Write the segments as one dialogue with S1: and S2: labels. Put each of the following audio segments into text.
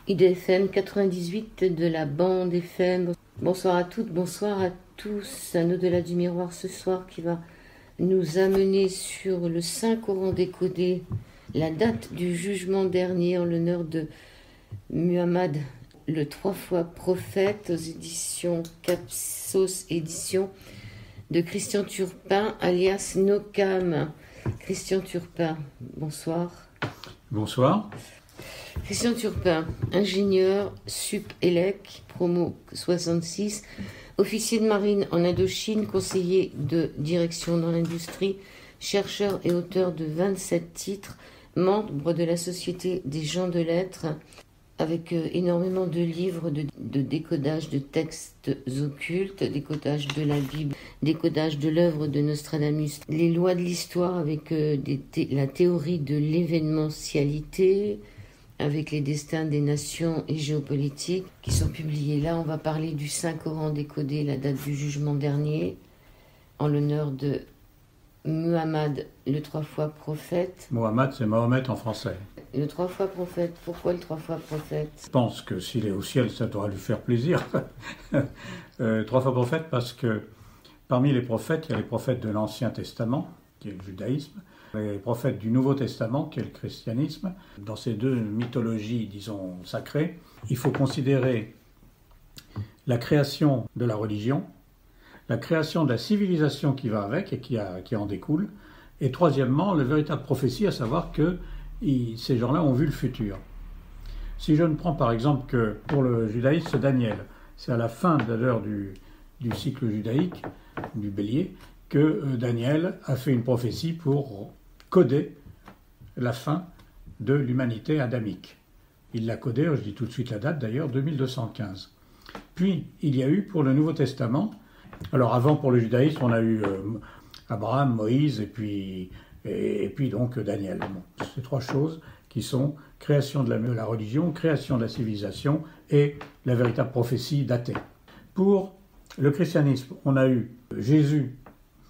S1: IDFM 98 de la bande FM. Bonsoir à toutes, bonsoir à tous. Un au-delà du miroir ce soir qui va nous amener sur le Saint-Coran décodé, la date du jugement dernier en l'honneur de Muhammad, le 3 fois prophète, aux éditions Capsos Éditions de Christian Turpin, alias Nocam. Christian Turpin, bonsoir.
S2: Bonsoir.
S1: Christian Turpin, ingénieur sup-élec, promo 66, officier de marine en Indochine, conseiller de direction dans l'industrie, chercheur et auteur de 27 titres, membre de la Société des gens de lettres, avec énormément de livres de décodage de textes occultes, décodage de la Bible, décodage de l'œuvre de Nostradamus, les lois de l'histoire avec la théorie de l'événementialité, avec les destins des nations et géopolitiques qui sont publiés. Là, on va parler du Saint-Coran décodé, la date du jugement dernier, en l'honneur de Muhammad, le 3 fois prophète.
S2: Mohammed, c'est Mahomet en français.
S1: Le 3 fois prophète, pourquoi le 3 fois prophète?
S2: Je pense que s'il est au ciel, ça doit lui faire plaisir. 3 fois prophète parce que parmi les prophètes, il y a les prophètes de l'Ancien Testament, qui est le judaïsme, les prophètes du Nouveau Testament, qui est le christianisme. Dans ces deux mythologies, disons, sacrées, il faut considérer la création de la religion, la création de la civilisation qui va avec et qui en découle, et troisièmement, la véritable prophétie, à savoir que ces gens-là ont vu le futur. Si je ne prends par exemple que pour le judaïsme, c'est Daniel, c'est à la fin d'ailleurs du cycle judaïque, du bélier, que Daniel a fait une prophétie pour coder la fin de l'humanité adamique. Il l'a codé, je dis tout de suite la date d'ailleurs, 2215. Puis il y a eu pour le Nouveau Testament, alors avant pour le judaïsme on a eu Abraham, Moïse et puis donc Daniel. Bon, ces trois choses qui sont création de la religion, création de la civilisation et la véritable prophétie datée. Pour le christianisme, on a eu Jésus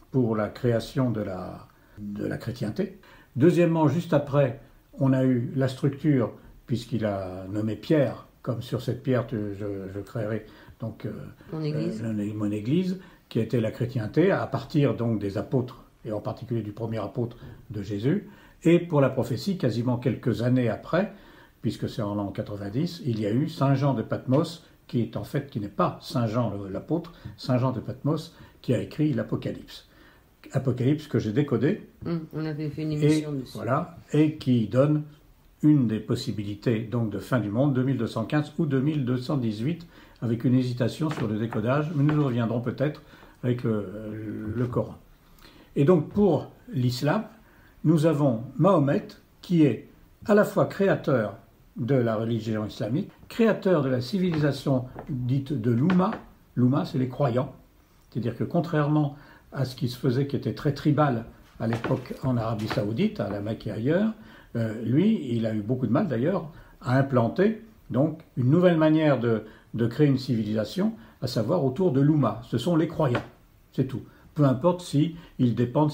S2: pour la création de la chrétienté. Deuxièmement, juste après, on a eu la structure, puisqu'il a nommé Pierre, comme sur cette pierre je créerai donc mon église, qui était la chrétienté, à partir donc des apôtres, et en particulier du premier apôtre de Jésus. Et pour la prophétie, quasiment quelques années après, puisque c'est en l'an 90, il y a eu Saint Jean de Patmos, qui n'est pas Saint Jean l'apôtre, Saint Jean de Patmos, qui a écrit l'Apocalypse. Apocalypse que j'ai décodé.
S1: On avait fait une émission dessus.
S2: Voilà, et qui donne une des possibilités donc de fin du monde, 2215 ou 2218, avec une hésitation sur le décodage, mais nous reviendrons peut-être avec le Coran. Et donc pour l'islam, nous avons Mahomet qui est à la fois créateur de la religion islamique, créateur de la civilisation dite de l'Oumma. L'Oumma, c'est les croyants. C'est-à-dire que contrairement à ce qui se faisait, qui était très tribal à l'époque en Arabie Saoudite, à la Mecque et ailleurs, lui, il a eu beaucoup de mal d'ailleurs à implanter donc une nouvelle manière de créer une civilisation, à savoir autour de l'Oumma. Ce sont les croyants, c'est tout. Peu importe si ils dépendent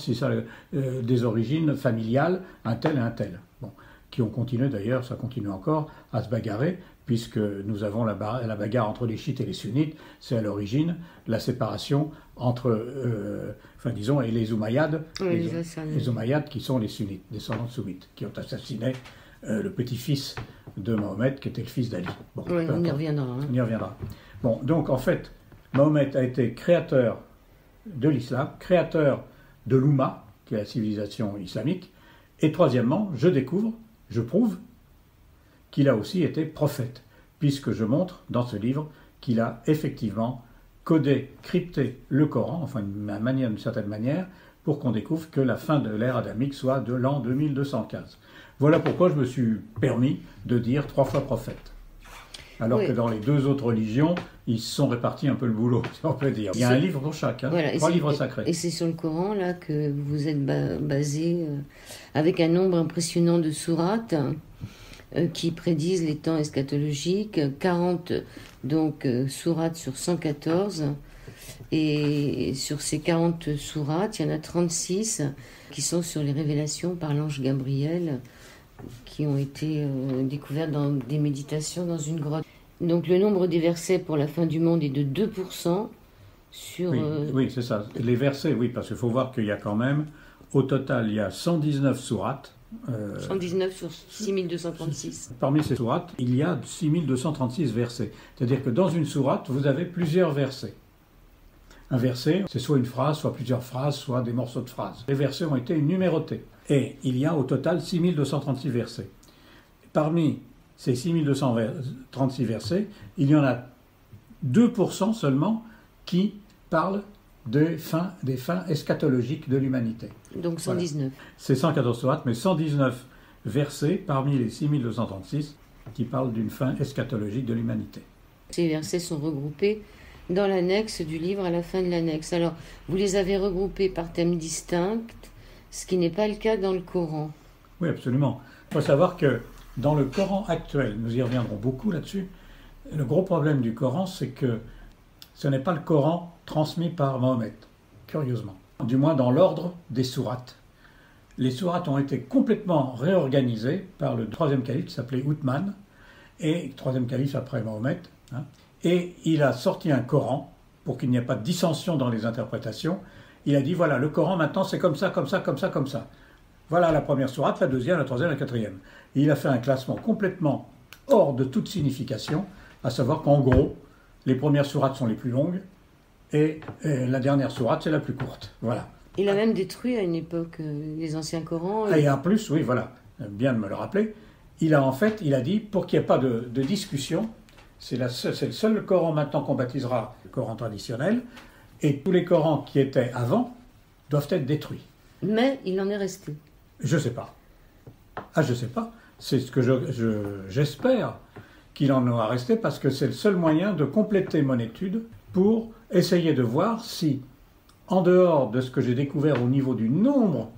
S2: des origines familiales, un tel et un tel. Bon, qui ont continué d'ailleurs, ça continue encore, à se bagarrer, puisque nous avons la bagarre entre les chiites et les sunnites, c'est à l'origine la séparation entre, et les Umayyads, les Umayyads qui sont les sunnites, descendants de sunnites, qui ont assassiné le petit-fils de Mahomet, qui était le fils d'Ali. Bon,
S1: oui, on y reviendra.
S2: On y reviendra. Bon, donc en fait, Mahomet a été créateur de l'islam, créateur de l'Oumma, qui est la civilisation islamique, et troisièmement, je prouve qu'il a aussi été prophète, puisque je montre dans ce livre qu'il a effectivement codé, crypté le Coran, enfin d'une certaine manière, pour qu'on découvre que la fin de l'ère adamique soit de l'an 2215. Voilà pourquoi je me suis permis de dire 3 fois prophète. Alors que dans les deux autres religions, ils se sont répartis un peu le boulot, si on peut dire. Il y a un livre pour chaque, voilà, 3 livres sacrés.
S1: Et c'est sur le Coran là que vous êtes basé, avec un nombre impressionnant de sourates qui prédisent les temps eschatologiques, 40 donc sourates sur 114, et sur ces 40 sourates, il y en a 36 qui sont sur les révélations par l'ange Gabriel qui ont été découvertes dans des méditations dans une grotte. Donc le nombre des versets pour la fin du monde est de 2% sur...
S2: Oui, c'est ça. Les versets, oui, parce qu'il faut voir qu'il y a quand même, au total, il y a 119 sourates.
S1: 119 sur 6236.
S2: Parmi ces sourates, il y a 6236 versets. C'est-à-dire que dans une sourate, vous avez plusieurs versets. Un verset, c'est soit une phrase, soit plusieurs phrases, soit des morceaux de phrases. Les versets ont été numérotés. Et il y a au total 6236 versets. Parmi ces 6236 versets, il y en a 2% seulement qui parlent des fins eschatologiques de l'humanité.
S1: Donc 119. Voilà.
S2: C'est 114 sourates, mais 119 versets parmi les 6236 qui parlent d'une fin eschatologique de l'humanité.
S1: Ces versets sont regroupés dans l'annexe du livre, à la fin de l'annexe. Alors, vous les avez regroupés par thèmes distincts, ce qui n'est pas le cas dans le Coran.
S2: Oui, absolument. Il faut savoir que dans le Coran actuel, nous y reviendrons beaucoup là-dessus, le gros problème du Coran, c'est que ce n'est pas le Coran transmis par Mahomet, curieusement. Du moins dans l'ordre des sourates. Les sourates ont été complètement réorganisées par le troisième calife qui s'appelait Uthman, et troisième calife après Mahomet, et il a sorti un Coran, pour qu'il n'y ait pas de dissension dans les interprétations. Il a dit, voilà, le Coran maintenant c'est comme ça, comme ça, comme ça, comme ça. Voilà la première sourate, la deuxième, la troisième, la quatrième. Et il a fait un classement complètement hors de toute signification, à savoir qu'en gros, les premières sourates sont les plus longues, et la dernière sourate c'est la plus courte. Voilà.
S1: Il a même détruit à une époque les anciens Corans.
S2: Et en plus, oui, voilà, bien de me le rappeler, il a dit, pour qu'il n'y ait pas de discussion, c'est le seul Coran maintenant qu'on baptisera le Coran traditionnel, et tous les Corans qui étaient avant doivent être détruits.
S1: Mais il en est resté.
S2: Je ne sais pas. Ah, je ne sais pas. C'est ce que j'espère qu'il en aura resté, parce que c'est le seul moyen de compléter mon étude pour essayer de voir si, en dehors de ce que j'ai découvert au niveau du nombre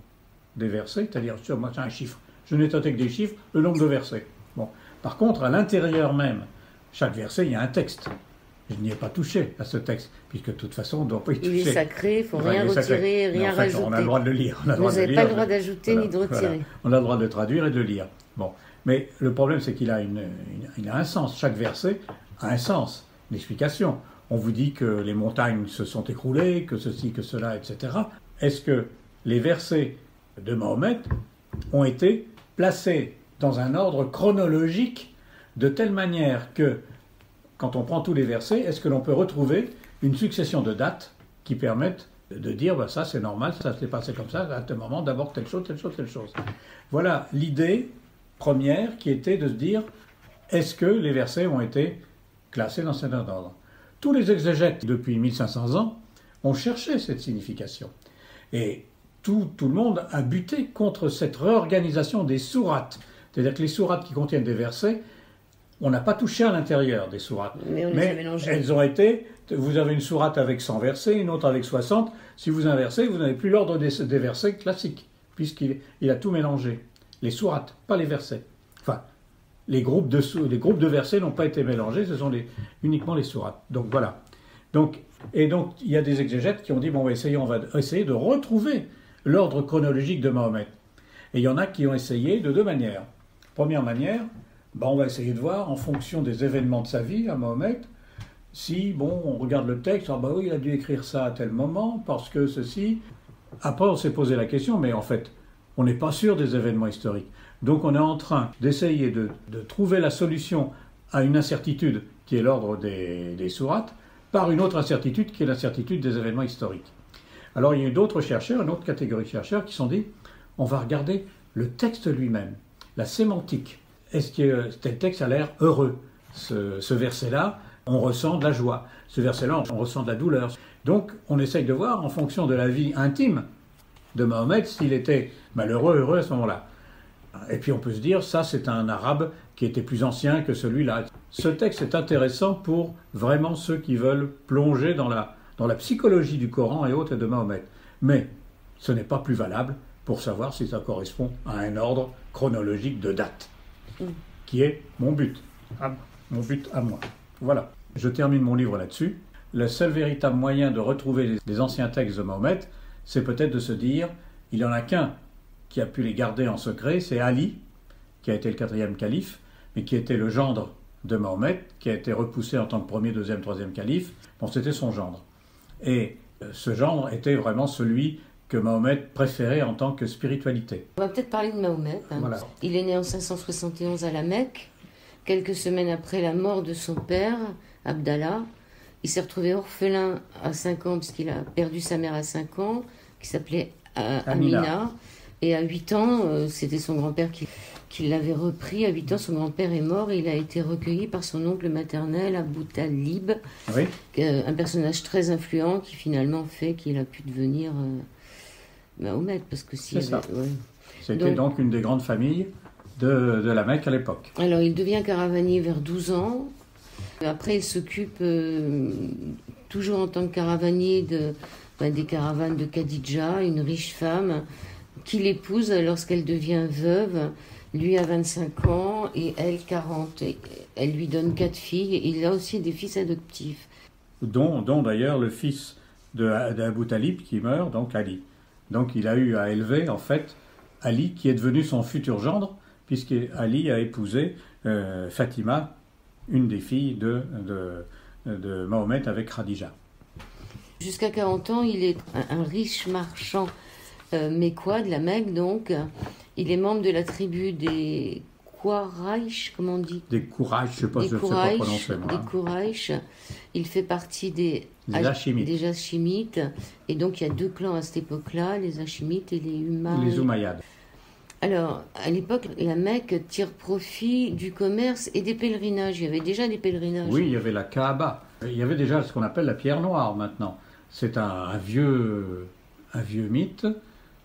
S2: des versets, c'est-à-dire sur moi c'est un chiffre, je n'ai tenté que des chiffres, le nombre de versets. Bon. Par contre, à l'intérieur même, chaque verset, il y a un texte. Je n'y ai pas touché à ce texte, puisque de toute façon, on ne doit pas y toucher.
S1: Il est sacré, il ne faut rien retirer, rien rajouter.
S2: On a le droit de le lire.
S1: Vous n'avez pas le droit d'ajouter ni de retirer.
S2: Voilà. On a le droit de le traduire et de le lire. Bon. Mais le problème, c'est qu'il a, il a un sens. Chaque verset a un sens, une explication. On vous dit que les montagnes se sont écroulées, que ceci, que cela, etc. Est-ce que les versets de Mahomet ont été placés dans un ordre chronologique de telle manière que, quand on prend tous les versets, est-ce que l'on peut retrouver une succession de dates qui permettent de dire bah, ça c'est normal, ça s'est passé comme ça, à tel moment, d'abord telle chose, telle chose, telle chose. Voilà l'idée première qui était de se dire est-ce que les versets ont été classés dans cet ordre. Tous les exégètes depuis 1500 ans ont cherché cette signification. Et tout le monde a buté contre cette réorganisation des sourates. C'est-à-dire que les sourates qui contiennent des versets, on n'a pas touché à l'intérieur des sourates.
S1: Mais on les a mélangées.
S2: Elles ont été, vous avez une sourate avec 100 versets, une autre avec 60. Si vous inversez, vous n'avez plus l'ordre des versets classiques, puisqu'il a tout mélangé. Les sourates, pas les versets. Enfin, les groupes de versets n'ont pas été mélangés, ce sont uniquement les sourates. Donc voilà. Donc, il y a des exégètes qui ont dit, bon, on va essayer de retrouver l'ordre chronologique de Mahomet. Et il y en a qui ont essayé de deux manières. Première manière, on va essayer de voir, en fonction des événements de sa vie, à Mahomet, si, on regarde le texte, oui, il a dû écrire ça à tel moment, parce que ceci... Après, on s'est posé la question, mais en fait, on n'est pas sûr des événements historiques. Donc, on est en train d'essayer de trouver la solution à une incertitude, qui est l'ordre des sourates, par une autre incertitude, qui est l'incertitude des événements historiques. Alors, il y a eu d'autres chercheurs, une autre catégorie de chercheurs, qui se sont dit, on va regarder le texte lui-même, la sémantique. Est-ce que tel texte a l'air heureux? Ce verset-là, on ressent de la joie. Ce verset-là, on ressent de la douleur. Donc, on essaye de voir, en fonction de la vie intime de Mahomet, s'il était malheureux, heureux à ce moment-là. Et puis, on peut se dire, ça, c'est un arabe qui était plus ancien que celui-là. Ce texte est intéressant pour vraiment ceux qui veulent plonger dans la psychologie du Coran et autres et de Mahomet. Mais ce n'est pas plus valable pour savoir si ça correspond à un ordre chronologique de date, qui est mon but à moi. Voilà. Je termine mon livre là-dessus. Le seul véritable moyen de retrouver les anciens textes de Mahomet, c'est peut-être de se dire, il n'y en a qu'un qui a pu les garder en secret, c'est Ali, qui a été le 4e calife, mais qui était le gendre de Mahomet, qui a été repoussé en tant que premier, deuxième, troisième calife. Bon, c'était son gendre. Et ce gendre était vraiment celui que Mahomet préférait en tant que spiritualité.
S1: On va peut-être parler de Mahomet.
S2: Voilà.
S1: Il est né en 571 à la Mecque, quelques semaines après la mort de son père, Abdallah. Il s'est retrouvé orphelin à 5 ans, puisqu'il a perdu sa mère à 5 ans, qui s'appelait Amina. Et à 8 ans, c'était son grand-père qui l'avait repris. À 8 ans, son grand-père est mort et il a été recueilli par son oncle maternel, Abou Talib,
S2: Oui.
S1: Un personnage très influent qui finalement fait qu'il a pu devenir Mahomet. Parce que
S2: C'est ça. C'était donc une des grandes familles de la Mecque à l'époque.
S1: Alors, il devient caravanier vers 12 ans. Après, il s'occupe, toujours en tant que caravanier, des caravanes de Khadija, une riche femme, qu'il épouse lorsqu'elle devient veuve. Lui a 25 ans et elle 40. Et elle lui donne 4 filles. Et il a aussi des fils adoptifs. Dont
S2: d'ailleurs le fils d'Abou Talib qui meurt, donc Ali. Donc il a eu à élever en fait Ali qui est devenu son futur gendre, puisque Ali a épousé Fatima, une des filles de Mahomet avec Khadija.
S1: Jusqu'à 40 ans, il est un riche marchand mécois de la Mecque, donc. Il est membre de la tribu des Quraysh, comment on dit ?
S2: Des Quraysh, je ne sais pas prononcer moi.
S1: Des Quraysh. Il fait partie des Hachimites. Et donc il y a 2 clans à cette époque-là, les Hachimites et les
S2: Umayyads.
S1: Alors, à l'époque, la Mecque tire profit du commerce et des pèlerinages. Il y avait déjà des pèlerinages.
S2: Oui, il y avait la Kaaba. Il y avait déjà ce qu'on appelle la pierre noire maintenant. C'est un vieux mythe,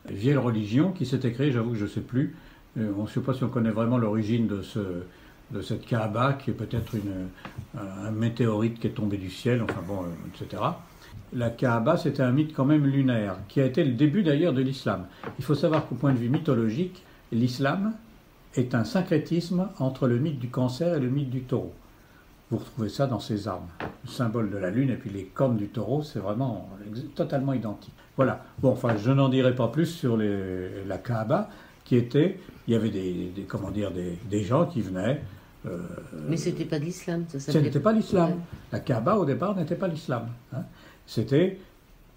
S2: une vieille religion qui s'était créée, j'avoue que je ne sais plus. On ne sait pas si on connaît vraiment l'origine de cette Kaaba, qui est peut-être un météorite qui est tombé du ciel, enfin bon, etc. La Kaaba, c'était un mythe quand même lunaire, qui a été le début d'ailleurs de l'islam. Il faut savoir qu'au point de vue mythologique, l'islam est un syncrétisme entre le mythe du cancer et le mythe du taureau. Vous retrouvez ça dans ses armes. Le symbole de la lune et puis les cornes du taureau, c'est vraiment totalement identique. Voilà. Bon, enfin, je n'en dirai pas plus sur la Kaaba, il y avait des gens qui venaient.
S1: Mais c'était pas de l'islam, ça
S2: s'appelait. Ce n'était pas l'islam.
S1: Ouais.
S2: La Kaaba, au départ, n'était pas l'islam. Hein. C'était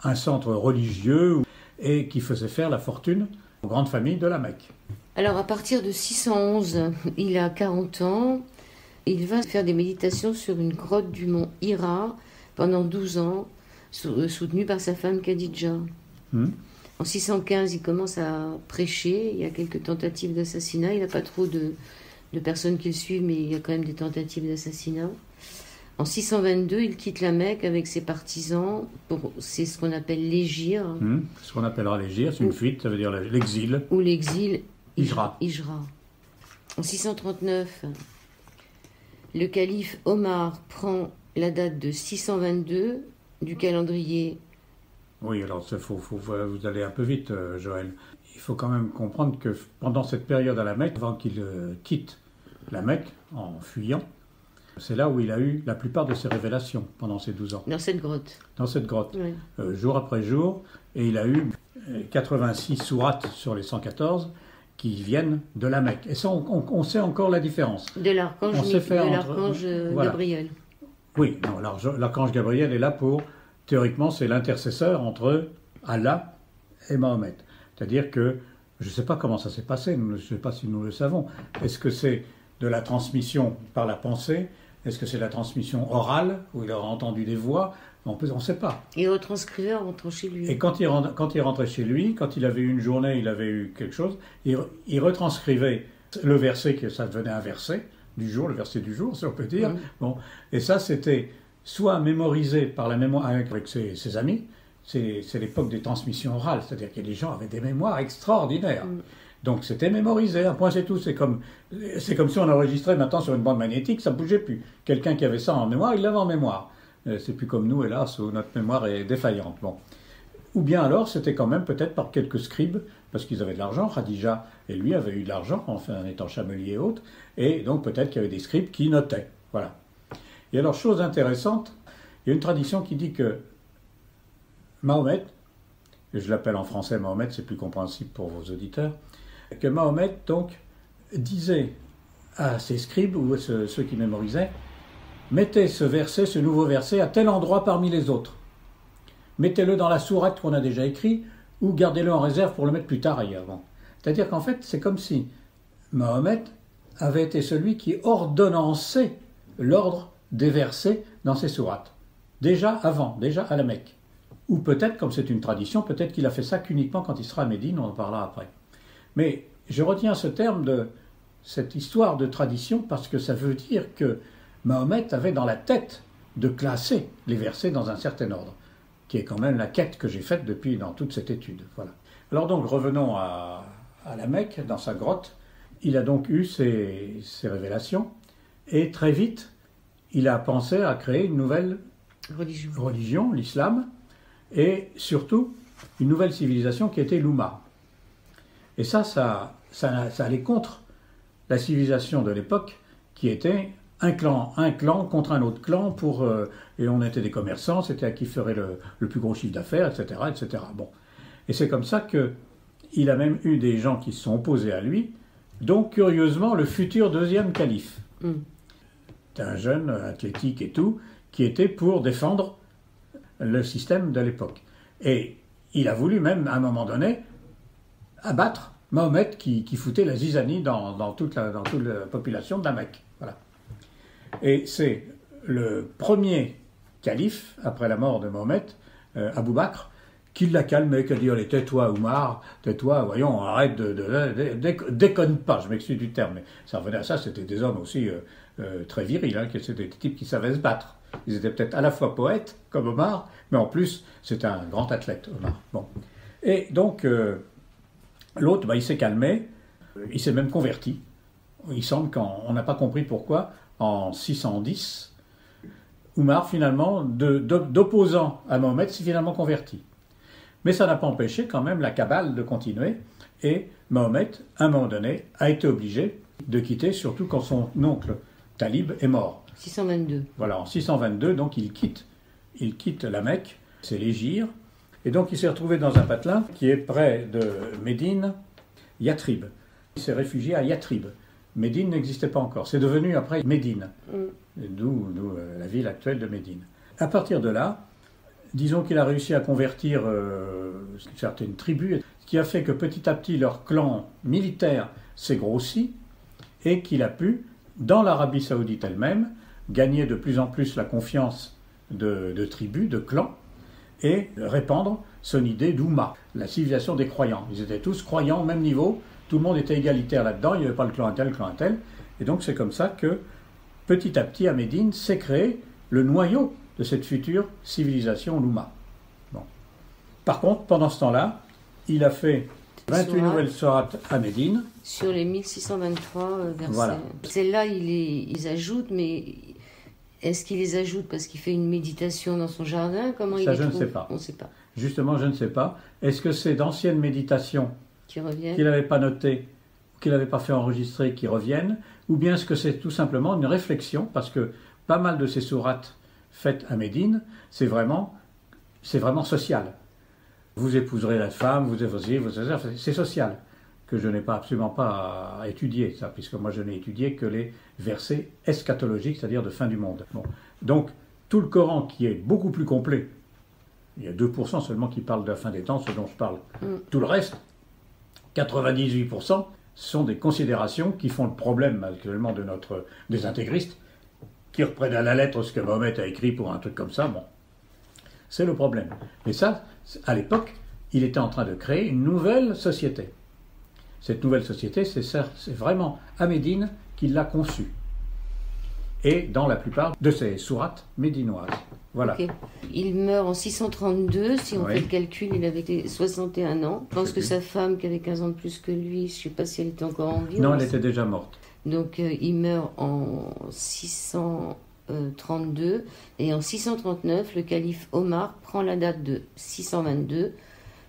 S2: un centre religieux et qui faisait faire la fortune aux grandes familles de la Mecque.
S1: Alors, à partir de 611, il a 40 ans. Il va faire des méditations sur une grotte du mont Hira pendant 12 ans, soutenu par sa femme Khadija. En 615, il commence à prêcher. Il y a quelques tentatives d'assassinat. Il n'a pas trop de personnes qui le suivent, mais il y a quand même des tentatives d'assassinat. En 622, il quitte la Mecque avec ses partisans. C'est ce qu'on appelle l'Hégire.
S2: Ce qu'on appellera l'Hégire, c'est une fuite, ça veut dire l'exil.
S1: Ou l'exil
S2: Hijra.
S1: En 639, le calife Omar prend la date de 622 du calendrier.
S2: Oui, alors vous allez un peu vite, Joël. Il faut quand même comprendre que pendant cette période à la Mecque, avant qu'il quitte la Mecque en fuyant, c'est là où il a eu la plupart de ses révélations pendant ces 12 ans.
S1: Dans cette grotte.
S2: Dans cette grotte,
S1: oui.
S2: Jour après jour. Et il a eu 86 sourates sur les 114 qui viennent de la Mecque. Et ça, on sait encore la différence.
S1: De l'archange Gabriel.
S2: Oui, non, l'archange Gabriel est là pour... Théoriquement, c'est l'intercesseur entre Allah et Mahomet. C'est-à-dire que, je ne sais pas comment ça s'est passé, je ne sais pas si nous le savons. Est-ce que c'est de la transmission par la pensée ? Est-ce que c'est la transmission orale, où il aura entendu des voix ? On ne sait pas.
S1: Et retranscrivait en rentrant chez lui.
S2: Et quand il rentrait chez lui, quand il avait eu une journée, il avait eu quelque chose, il retranscrivait le verset, que ça devenait un verset du jour, le verset du jour, si on peut dire. Bon. Et ça, c'était soit mémorisé par la mémoire avec ses amis, c'est l'époque des transmissions orales, c'est-à-dire que les gens avaient des mémoires extraordinaires. Donc c'était mémorisé, un point c'est tout. C'est comme si on enregistrait maintenant sur une bande magnétique, ça ne bougeait plus. Quelqu'un qui avait ça en mémoire, il l'avait en mémoire. C'est plus comme nous, hélas, où notre mémoire est défaillante. Bon. Ou bien alors, c'était quand même peut-être par quelques scribes, parce qu'ils avaient de l'argent. Khadija et lui avaient eu de l'argent, enfin, en étant chamelier et autres, et donc peut-être qu'il y avait des scribes qui notaient. Voilà. Et alors, chose intéressante, il y a une tradition qui dit que Mahomet, et je l'appelle en français Mahomet, c'est plus compréhensible pour vos auditeurs, que Mahomet, donc, disait à ses scribes, ou ceux qui mémorisaient, mettez ce verset, ce nouveau verset, à tel endroit parmi les autres. Mettez-le dans la sourate qu'on a déjà écrite, ou gardez-le en réserve pour le mettre plus tard ailleurs. C'est-à-dire qu'en fait, c'est comme si Mahomet avait été celui qui ordonnançait l'ordre des versets dans ses sourates. Déjà à la Mecque. Ou peut-être, comme c'est une tradition, peut-être qu'il a fait ça qu'uniquement quand il sera à Médine, on en parlera après. Mais je retiens ce terme de cette histoire de tradition parce que ça veut dire que Mahomet avait dans la tête de classer les versets dans un certain ordre, qui est quand même la quête que j'ai faite depuis dans toute cette étude. Voilà. Alors donc revenons à la Mecque, dans sa grotte. Il a donc eu ces révélations et très vite, il a pensé à créer une nouvelle religion, l'islam, et surtout une nouvelle civilisation qui était l'Oumma. Et ça allait contre la civilisation de l'époque qui était un clan contre un autre clan et on était des commerçants, c'était à qui ferait le plus gros chiffre d'affaires, etc., etc. Bon. Et c'est comme ça qu'il a même eu des gens qui se sont opposés à lui, donc curieusement le futur deuxième calife. C'était un jeune athlétique et tout, qui était pour défendre le système de l'époque. Et il a voulu même, à un moment donné, abattre Mahomet qui foutait la zizanie dans toute la population de la Mecque. Voilà. Et c'est le premier calife, après la mort de Mahomet, Abou Bakr, qui l'a calmé, qui a dit « Allez, tais-toi, Oumar, tais-toi, voyons, arrête déconne pas », je m'excuse du terme, mais ça revenait à ça, c'était des hommes aussi très virils, hein, c'était des types qui savaient se battre. Ils étaient peut-être à la fois poètes, comme Omar, mais en plus, c'était un grand athlète, Omar. Bon. Et donc, l'autre, il s'est calmé, il s'est même converti. Il semble qu'on n'a pas compris pourquoi, en 610, Omar, finalement, d'opposant à Mahomet, s'est finalement converti. Mais ça n'a pas empêché quand même la cabale de continuer, et Mahomet, à un moment donné, a été obligé de quitter, surtout quand son oncle Talib est mort.
S1: 622.
S2: Voilà, en 622, donc il quitte la Mecque, c'est l'Hégire, et donc il s'est retrouvé dans un patelin qui est près de Médine, Yatrib. Il s'est réfugié à Yatrib. Médine n'existait pas encore, c'est devenu après Médine, d'où la ville actuelle de Médine. À partir de là, disons qu'il a réussi à convertir certaines tribus, ce qui a fait que petit à petit leur clan militaire s'est grossi et qu'il a pu, dans l'Arabie Saoudite elle-même, gagner de plus en plus la confiance de tribus, de clans, et répandre son idée d'Oumma, la civilisation des croyants. Ils étaient tous croyants au même niveau, tout le monde était égalitaire là-dedans, il n'y avait pas le clan un tel, et donc c'est comme ça que, petit à petit, à Médine, s'est créé le noyau de cette future civilisation l'Oumma. Bon. Par contre, pendant ce temps-là, il a fait 28 nouvelles sourates à Médine.
S1: Sur les 1623 versets.
S2: Voilà.
S1: Celles-là, ils ajoutent, mais est-ce qu'il les ajoute parce qu'il fait une méditation dans son jardin? Comment
S2: Ça,
S1: il
S2: je ne
S1: trouve?
S2: sais pas.
S1: On ne sait pas.
S2: Justement, je ne sais pas. Est-ce que c'est d'anciennes méditations
S1: Qui reviennent?
S2: qu'il n'avait pas notées, qu'il n'avait pas fait enregistrer, qui reviennent, ou bien est-ce que c'est tout simplement une réflexion, parce que pas mal de ces sourates faites à Médine, c'est vraiment social. Vous épouserez la femme, c'est social, que je n'ai absolument pas à étudier, ça, puisque moi je n'ai étudié que les versets eschatologiques, c'est-à-dire de fin du monde. Bon. Donc, tout le Coran qui est beaucoup plus complet, il y a 2% seulement qui parlent de la fin des temps, ce dont je parle. Tout le reste, 98%, sont des considérations qui font le problème actuellement des intégristes, qui reprennent à la lettre ce que Mahomet a écrit pour un truc comme ça. Bon, c'est le problème. Mais ça, à l'époque, il était en train de créer une nouvelle société. Cette nouvelle société, c'est vraiment à Médine qu'il l'a conçue. Et dans la plupart de ses sourates médinoises. Voilà.
S1: Okay. Il meurt en 632, si on fait le calcul, il avait 61 ans. Je pense que sa femme, qui avait 15 ans de plus que lui, je ne sais pas si elle était encore en vie.
S2: Non, elle était déjà morte.
S1: Donc il meurt en 632, et en 639, le calife Omar prend la date de 622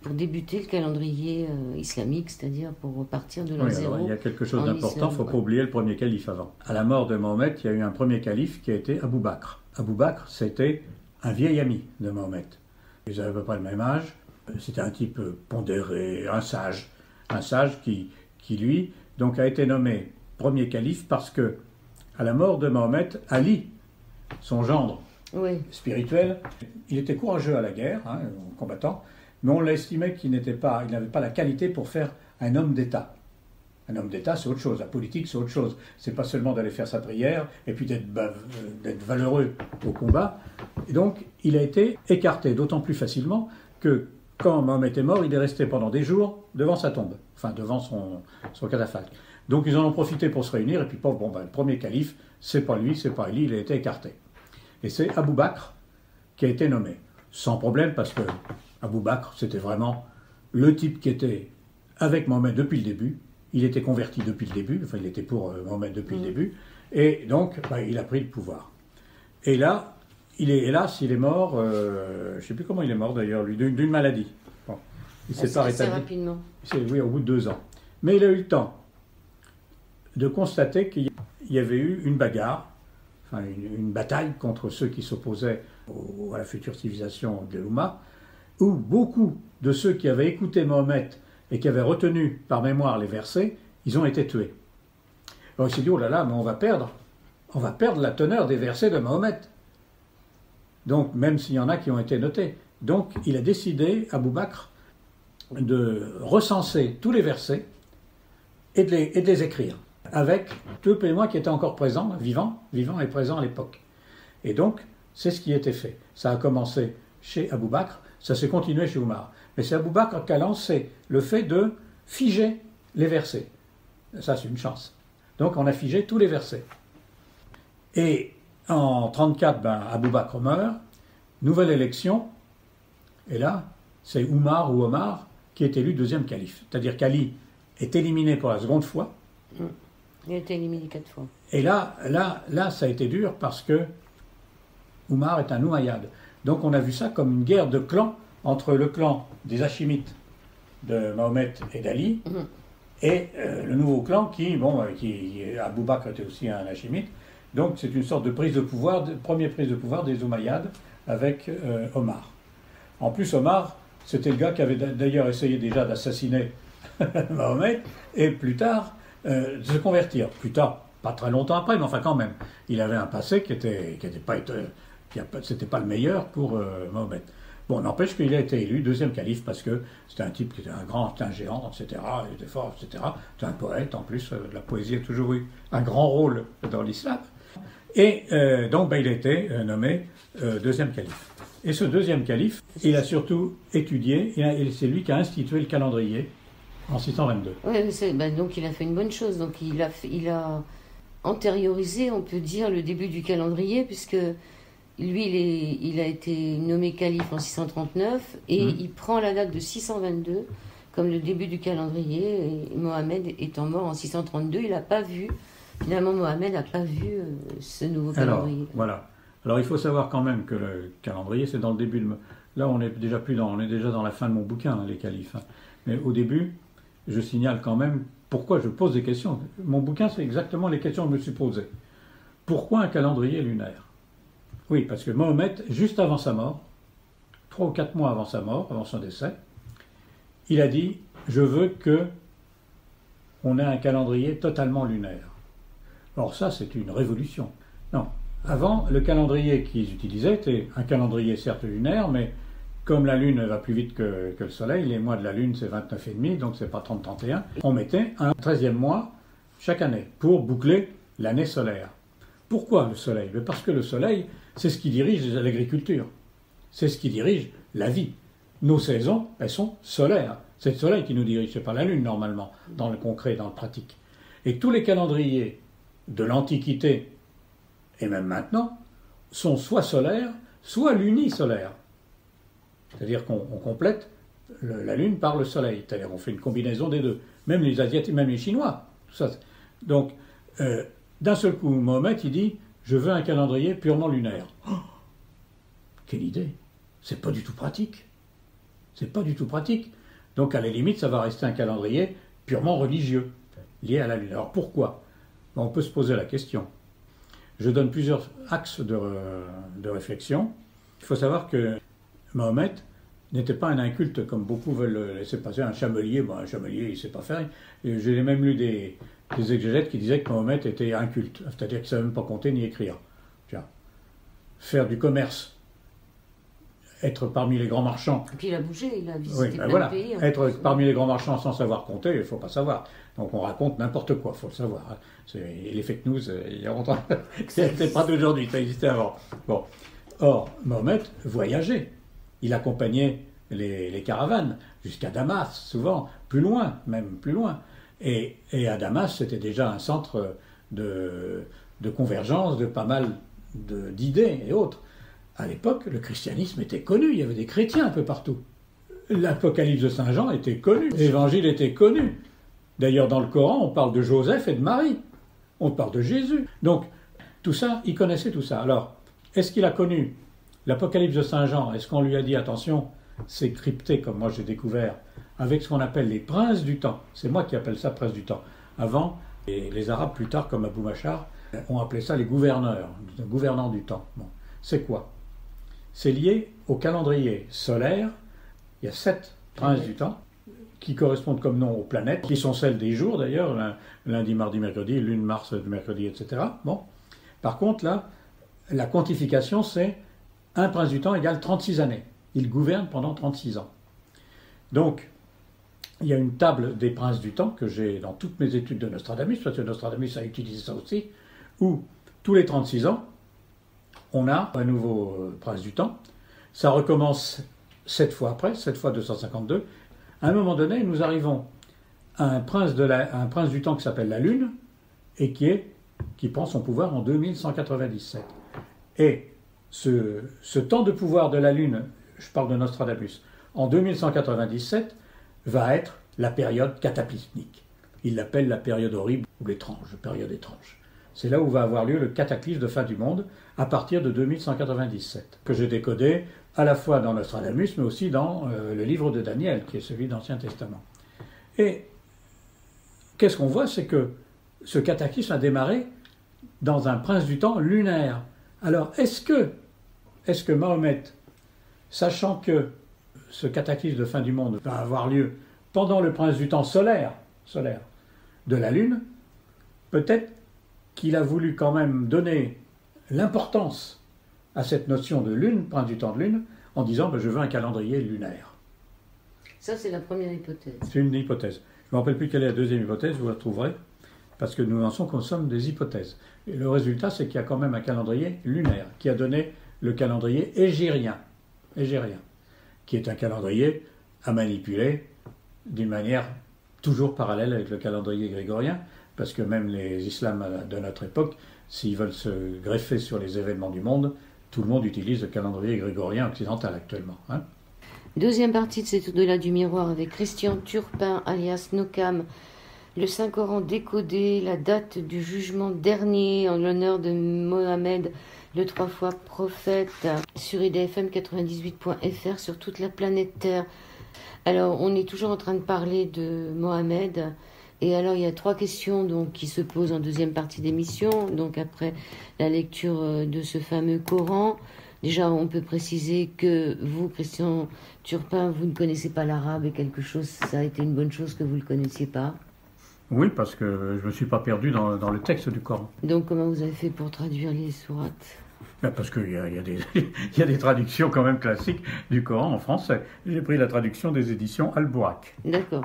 S1: pour débuter le calendrier islamique, c'est-à-dire pour repartir de l'an zéro.
S2: Il y a quelque chose d'important, il ne faut pas oublier le premier calife avant. À la mort de Mahomet, il y a eu un premier calife qui a été Abou Bakr. Abou Bakr, c'était un vieil ami de Mahomet. Ils avaient à peu près le même âge. C'était un type pondéré, un sage qui lui, donc a été nommé premier calife parce que, à la mort de Mohammed, Ali, son gendre spirituel, il était courageux à la guerre, combattant, mais on l'estimait qu'il n'avait pas la qualité pour faire un homme d'État. Un homme d'État, c'est autre chose. La politique, c'est autre chose. C'est pas seulement d'aller faire sa prière et puis d'être valeureux au combat. Et donc, il a été écarté d'autant plus facilement que quand Mohammed est mort, il est resté pendant des jours devant sa tombe, enfin devant son catafalque. Donc, ils en ont profité pour se réunir et puis, le premier calife, c'est pas lui, c'est pas Ali, il a été écarté. Et c'est Abou Bakr qui a été nommé. Sans problème, parce que Abou Bakr, c'était vraiment le type qui était avec Mohammed depuis le début. Il était converti depuis le début, enfin il était pour Mohammed depuis le début, et donc il a pris le pouvoir. Et là, hélas, il est mort, je ne sais plus comment il est mort d'ailleurs, lui, d'une maladie. Bon, il s'est pas rétabli.
S1: Rapidement.
S2: Oui, au bout de 2 ans. Mais il a eu le temps de constater qu'il y avait eu une bagarre, enfin une bataille contre ceux qui s'opposaient à la future civilisation de l'Oumma, où beaucoup de ceux qui avaient écouté Mohammed et qui avaient retenu par mémoire les versets, ils ont été tués. Alors il s'est dit, oh là là, mais on va perdre la teneur des versets de Mahomet. Donc, même s'il y en a qui ont été notés. Donc, il a décidé, Abou Bakr, de recenser tous les versets et de les écrire, avec tous les témoins qui étaient encore présents, vivants et présents à l'époque. Et donc, c'est ce qui a été fait. Ça a commencé chez Abou Bakr, ça s'est continué chez Omar. Mais c'est Abou Bakr qui a lancé le fait de figer les versets. Ça, c'est une chance. Donc, on a figé tous les versets. Et en 1934, Abou Bakr meurt, nouvelle élection, et là, c'est Oumar ou Omar qui est élu deuxième calife. C'est-à-dire qu'Ali est éliminé pour la seconde fois.
S1: Il a été éliminé 4 fois.
S2: Et là, ça a été dur parce que Oumar est un Oumayyade. Donc, on a vu ça comme une guerre de clans entre le clan des Hachimites de Mahomet et d'Ali et le nouveau clan qui Abou Bakr était aussi un Hachimite. Donc c'est une sorte de prise de pouvoir, première prise de pouvoir des Oumayyades avec Omar. En plus, Omar, c'était le gars qui avait d'ailleurs essayé déjà d'assassiner Mahomet et plus tard de se convertir. Plus tard, pas très longtemps après, mais enfin quand même. Il avait un passé qui était pas, c'était pas le meilleur pour Mahomet. Bon, n'empêche qu'il a été élu deuxième calife parce que c'était un type qui était un géant, etc. Il était fort, etc. C'était un poète, en plus, la poésie a toujours eu un grand rôle dans l'islam. Et donc, il a été nommé deuxième calife. Et ce deuxième calife, il a surtout étudié, et c'est lui qui a institué le calendrier en 622.
S1: Oui, donc il a fait une bonne chose. Donc il a antériorisé, on peut dire, le début du calendrier, puisque lui, il a été nommé calife en 639 et il prend la date de 622 comme le début du calendrier. Et Mohammed étant mort en 632, il n'a pas vu, finalement Mohammed n'a pas vu ce nouveau calendrier.
S2: Alors, voilà. Alors il faut savoir quand même que le calendrier, c'est dans le début de... Là, on est déjà dans la fin de mon bouquin, les califes. Mais au début, je signale quand même pourquoi je pose des questions. Mon bouquin, c'est exactement les questions que je me suis posées. Pourquoi un calendrier lunaire ? Oui, parce que Mahomet, juste avant sa mort, 3 ou 4 mois avant sa mort, avant son décès, il a dit « Je veux que on ait un calendrier totalement lunaire ». Or ça, c'est une révolution. Non. Avant, le calendrier qu'ils utilisaient était un calendrier certes lunaire, mais comme la Lune va plus vite que le Soleil, les mois de la Lune c'est 29,5, donc c'est pas 30-31, on mettait un 13e mois chaque année pour boucler l'année solaire. Pourquoi le Soleil ? Parce que le Soleil, c'est ce qui dirige l'agriculture. C'est ce qui dirige la vie. Nos saisons, elles sont solaires. C'est le Soleil qui nous dirige, c'est pas la Lune normalement, dans le concret, dans le pratique. Et tous les calendriers de l'Antiquité, et même maintenant, sont soit solaires, soit lunisolaires. C'est-à-dire qu'on complète la Lune par le Soleil. C'est-à-dire qu'on fait une combinaison des deux. Même les Asiatiques, même les Chinois. Tout ça. Donc, d'un seul coup, Mahomet, il dit « Je veux un calendrier purement lunaire. Oh, » quelle idée! C'est pas du tout pratique. C'est pas du tout pratique. Donc, à la limite, ça va rester un calendrier purement religieux, lié à la Lune. Alors, pourquoi? On peut se poser la question. Je donne plusieurs axes de réflexion. Il faut savoir que Mahomet n'était pas un inculte comme beaucoup veulent le laisser passer. Un chamelier, un chamelier, il ne sait pas faire. J'ai même lu des exégètes qui disaient que Mahomet était inculte, c'est-à-dire qu'il ne savait même pas compter ni écrire. Tiens, faire du commerce, être parmi les grands marchands.
S1: Et puis il a bougé, il a visité plein de pays.
S2: Être parmi les grands marchands sans savoir compter, il ne faut pas savoir. Donc on raconte n'importe quoi, il faut le savoir. Et les fake news, il y a longtemps, c'était pas d'aujourd'hui, ça existait avant. Bon. Or, Mahomet voyageait. Il accompagnait les caravanes jusqu'à Damas, souvent, plus loin, même plus loin. Et à Damas, c'était déjà un centre de convergence de pas mal d'idées et autres. À l'époque, le christianisme était connu, il y avait des chrétiens un peu partout. L'Apocalypse de Saint Jean était connu, l'Évangile était connu. D'ailleurs, dans le Coran, on parle de Joseph et de Marie. On parle de Jésus. Donc, tout ça, il connaissait tout ça. Alors, est-ce qu'il a connu l'Apocalypse de Saint Jean? Est-ce qu'on lui a dit, attention, c'est crypté, comme moi j'ai découvert, avec ce qu'on appelle les princes du temps? C'est moi qui appelle ça princes du temps. Avant, et les Arabes, plus tard, comme Abou Machar, ont appelé ça les gouverneurs, les gouvernants du temps. Bon. C'est quoi? C'est lié au calendrier solaire. Il y a 7 princes du temps qui correspondent comme nom aux planètes, qui sont celles des jours d'ailleurs, lundi, mardi, mercredi, lune, Mars, mercredi, etc. Bon. Par contre, là, la quantification, c'est un prince du temps égale 36 années. Il gouverne pendant 36 ans. Donc, il y a une table des princes du temps que j'ai dans toutes mes études de Nostradamus, parce que Nostradamus a utilisé ça aussi, où tous les 36 ans, on a un nouveau prince du temps. Ça recommence 7 fois après, 7 fois 252. À un moment donné, nous arrivons à un prince du temps qui s'appelle la Lune et qui prend son pouvoir en 2197. Et ce temps de pouvoir de la Lune, je parle de Nostradamus, en 2197, va être la période cataclysmique. Il l'appelle la période horrible ou l'étrange, période étrange. C'est là où va avoir lieu le cataclysme de fin du monde, à partir de 2197, que j'ai décodé à la fois dans Nostradamus, mais aussi dans le livre de Daniel, qui est celui de l'Ancien Testament. Et qu'est-ce qu'on voit? C'est que ce cataclysme a démarré dans un prince du temps lunaire. Alors, est-ce que Mahomet, sachant que ce cataclysme de fin du monde va avoir lieu pendant le prince du temps solaire de la Lune, peut-être qu'il a voulu quand même donner l'importance à cette notion de lune, prince du temps de lune, en disant je veux un calendrier lunaire.
S1: Ça, c'est la première hypothèse.
S2: C'est une hypothèse. Je ne me rappelle plus quelle est la deuxième hypothèse, vous la trouverez, parce que nous en sommes des hypothèses. Et le résultat, c'est qu'il y a quand même un calendrier lunaire qui a donné le calendrier égérien, qui est un calendrier à manipuler d'une manière toujours parallèle avec le calendrier grégorien, parce que même les islams de notre époque, s'ils veulent se greffer sur les événements du monde, tout le monde utilise le calendrier grégorien occidental actuellement. Hein.
S1: Deuxième partie de cet au-delà du miroir avec Christian Turpin, alias Nocam. Le Saint-Coran décodé, la date du jugement dernier en l'honneur de Mohamed, le 3 fois prophète, sur idfm 98.fr, sur toute la planète Terre. Alors, on est toujours en train de parler de Mohamed. Et alors, il y a 3 questions donc, qui se posent en deuxième partie d'émission, donc après la lecture de ce fameux Coran. Déjà, on peut préciser que vous, Christian Turpin, vous ne connaissez pas l'arabe et quelque chose, ça a été une bonne chose que vous ne le connaissiez pas.
S2: Oui, parce que je ne me suis pas perdu dans le texte du Coran.
S1: Donc, comment vous avez fait pour traduire les sourates?
S2: Parce qu'il y a des traductions quand même classiques du Coran en français. J'ai pris la traduction des éditions Al-Bourak.
S1: D'accord.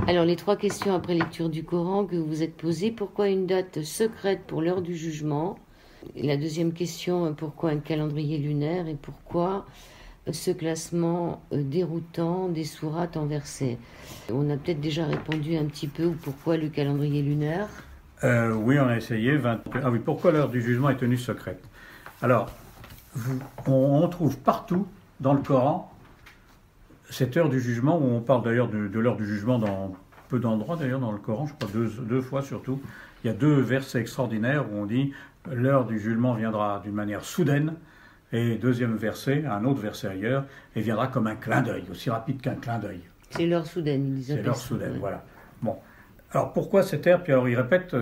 S1: Alors, les 3 questions après lecture du Coran que vous vous êtes posées. Pourquoi une date secrète pour l'heure du jugement? Et la deuxième question, pourquoi un calendrier lunaire? Et pourquoi ce classement déroutant des sourates en versets? On a peut-être déjà répondu un petit peu pourquoi le calendrier lunaire.
S2: Oui, on a essayé. Ah oui, pourquoi l'heure du jugement est tenue secrète? Alors, on trouve partout dans le Coran cette heure du jugement, où on parle d'ailleurs de l'heure du jugement dans peu d'endroits d'ailleurs dans le Coran, je crois deux fois surtout. Il y a 2 versets extraordinaires où on dit « l'heure du jugement viendra d'une manière soudaine », et deuxième verset, un autre verset ailleurs, et viendra comme un clin d'œil, aussi rapide qu'un clin d'œil.
S1: C'est l'heure soudaine, ils appellent ça.
S2: C'est l'heure soudaine, ouais. Voilà. Bon. Alors pourquoi cette heure? Puis alors il répète,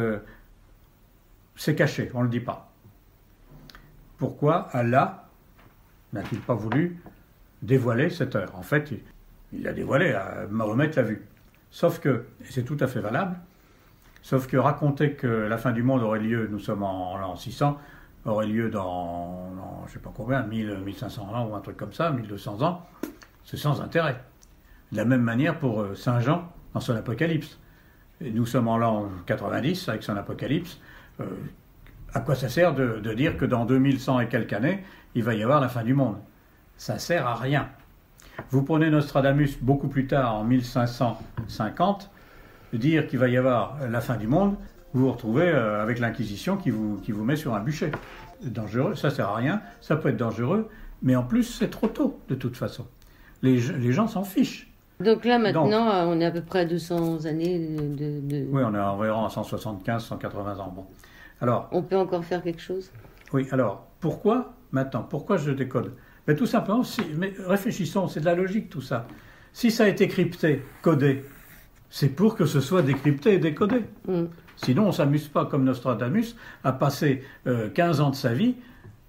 S2: c'est caché, on ne le dit pas. Pourquoi Allah n'a-t-il pas voulu dévoiler cette heure. En fait, il l'a dévoilé, Mahomet l'a vu. Sauf que, et c'est tout à fait valable, sauf que raconter que la fin du monde aurait lieu, nous sommes en l'an 600, aurait lieu dans je ne sais pas combien, 1500 ans ou un truc comme ça, 1200 ans, c'est sans intérêt. De la même manière pour Saint Jean dans son Apocalypse. Et nous sommes en l'an 90 avec son Apocalypse. À quoi ça sert de dire que dans 2100 et quelques années, il va y avoir la fin du monde? Ça sert à rien. Vous prenez Nostradamus beaucoup plus tard, en 1550, dire qu'il va y avoir la fin du monde, vous vous retrouvez avec l'Inquisition qui vous met sur un bûcher. Dangereux, ça sert à rien, ça peut être dangereux, mais en plus c'est trop tôt de toute façon. Les gens s'en fichent.
S1: Donc là maintenant, on est à peu près à 200 années de...
S2: Oui, on est environ à 175, 180 ans. Bon. Alors,
S1: on peut encore faire quelque chose?
S2: Oui, alors, pourquoi maintenant? Pourquoi je décode? Mais tout simplement, mais réfléchissons, c'est de la logique tout ça. Si ça a été crypté, codé, c'est pour que ce soit décrypté et décodé. Sinon, on ne s'amuse pas, comme Nostradamus, à passer 15 ans de sa vie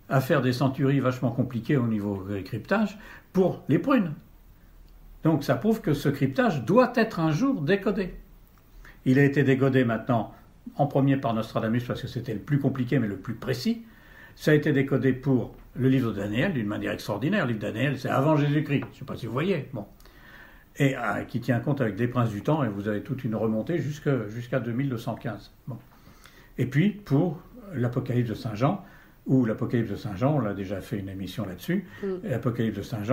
S2: à faire des centuries vachement compliquées au niveau cryptage pour les prunes. Donc ça prouve que ce cryptage doit être un jour décodé. Il a été décodé maintenant, en premier par Nostradamus, parce que c'était le plus compliqué mais le plus précis. Ça a été décodé pour le livre de Daniel d'une manière extraordinaire. Le livre de Daniel, c'est avant Jésus-Christ. Je ne sais pas si vous voyez. Bon. Et qui tient compte avec des princes du temps, et vous avez toute une remontée jusqu'à 2215. Bon. Et puis, pour l'Apocalypse de Saint Jean, ou l'Apocalypse de Saint Jean, on l'a déjà fait une émission là-dessus, l'Apocalypse de Saint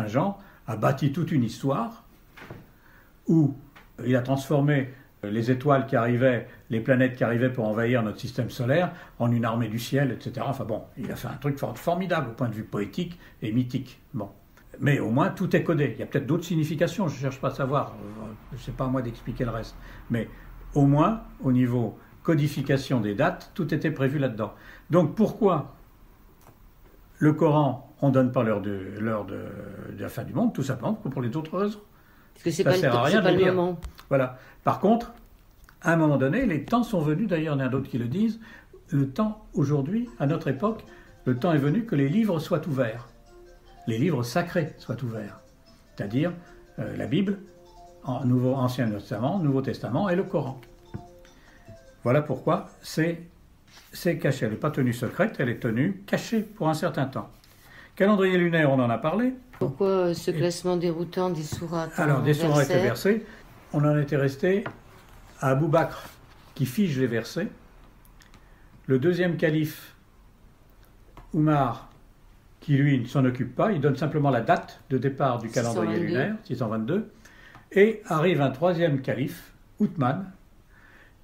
S2: Jean a bâti toute une histoire où il a transformé les étoiles qui arrivaient, les planètes qui arrivaient pour envahir notre système solaire, en une armée du ciel, etc. Enfin bon, il a fait un truc formidable au point de vue poétique et mythique. Bon. Mais au moins, tout est codé. Il y a peut-être d'autres significations, je ne cherche pas à savoir. Ce n'est pas à moi d'expliquer le reste. Mais au moins, au niveau codification des dates, tout était prévu là-dedans. Donc pourquoi le Coran, on ne donne pas l'heure de la fin du monde? Tout simplement pour les autres raisons.
S1: Parce que c'est pas le moment.
S2: Voilà. Par contre, à un moment donné, les temps sont venus, d'ailleurs il y en a d'autres qui le disent, le temps aujourd'hui, à notre époque, le temps est venu que les livres soient ouverts. Les livres sacrés soient ouverts. C'est-à-dire la Bible, Ancien Testament, Nouveau Testament et le Coran. Voilà pourquoi c'est caché. Elle n'est pas tenue secrète, elle est tenue cachée pour un certain temps. Calendrier lunaire, on en a parlé.
S1: Pourquoi ce classement déroutant des sourates?
S2: Alors, des sourates et versets, on en était resté à Abou Bakr, qui fige les versets. Le deuxième calife, Oumar, qui lui ne s'en occupe pas, il donne simplement la date de départ du calendrier lunaire, 622. Et arrive un troisième calife, Othman,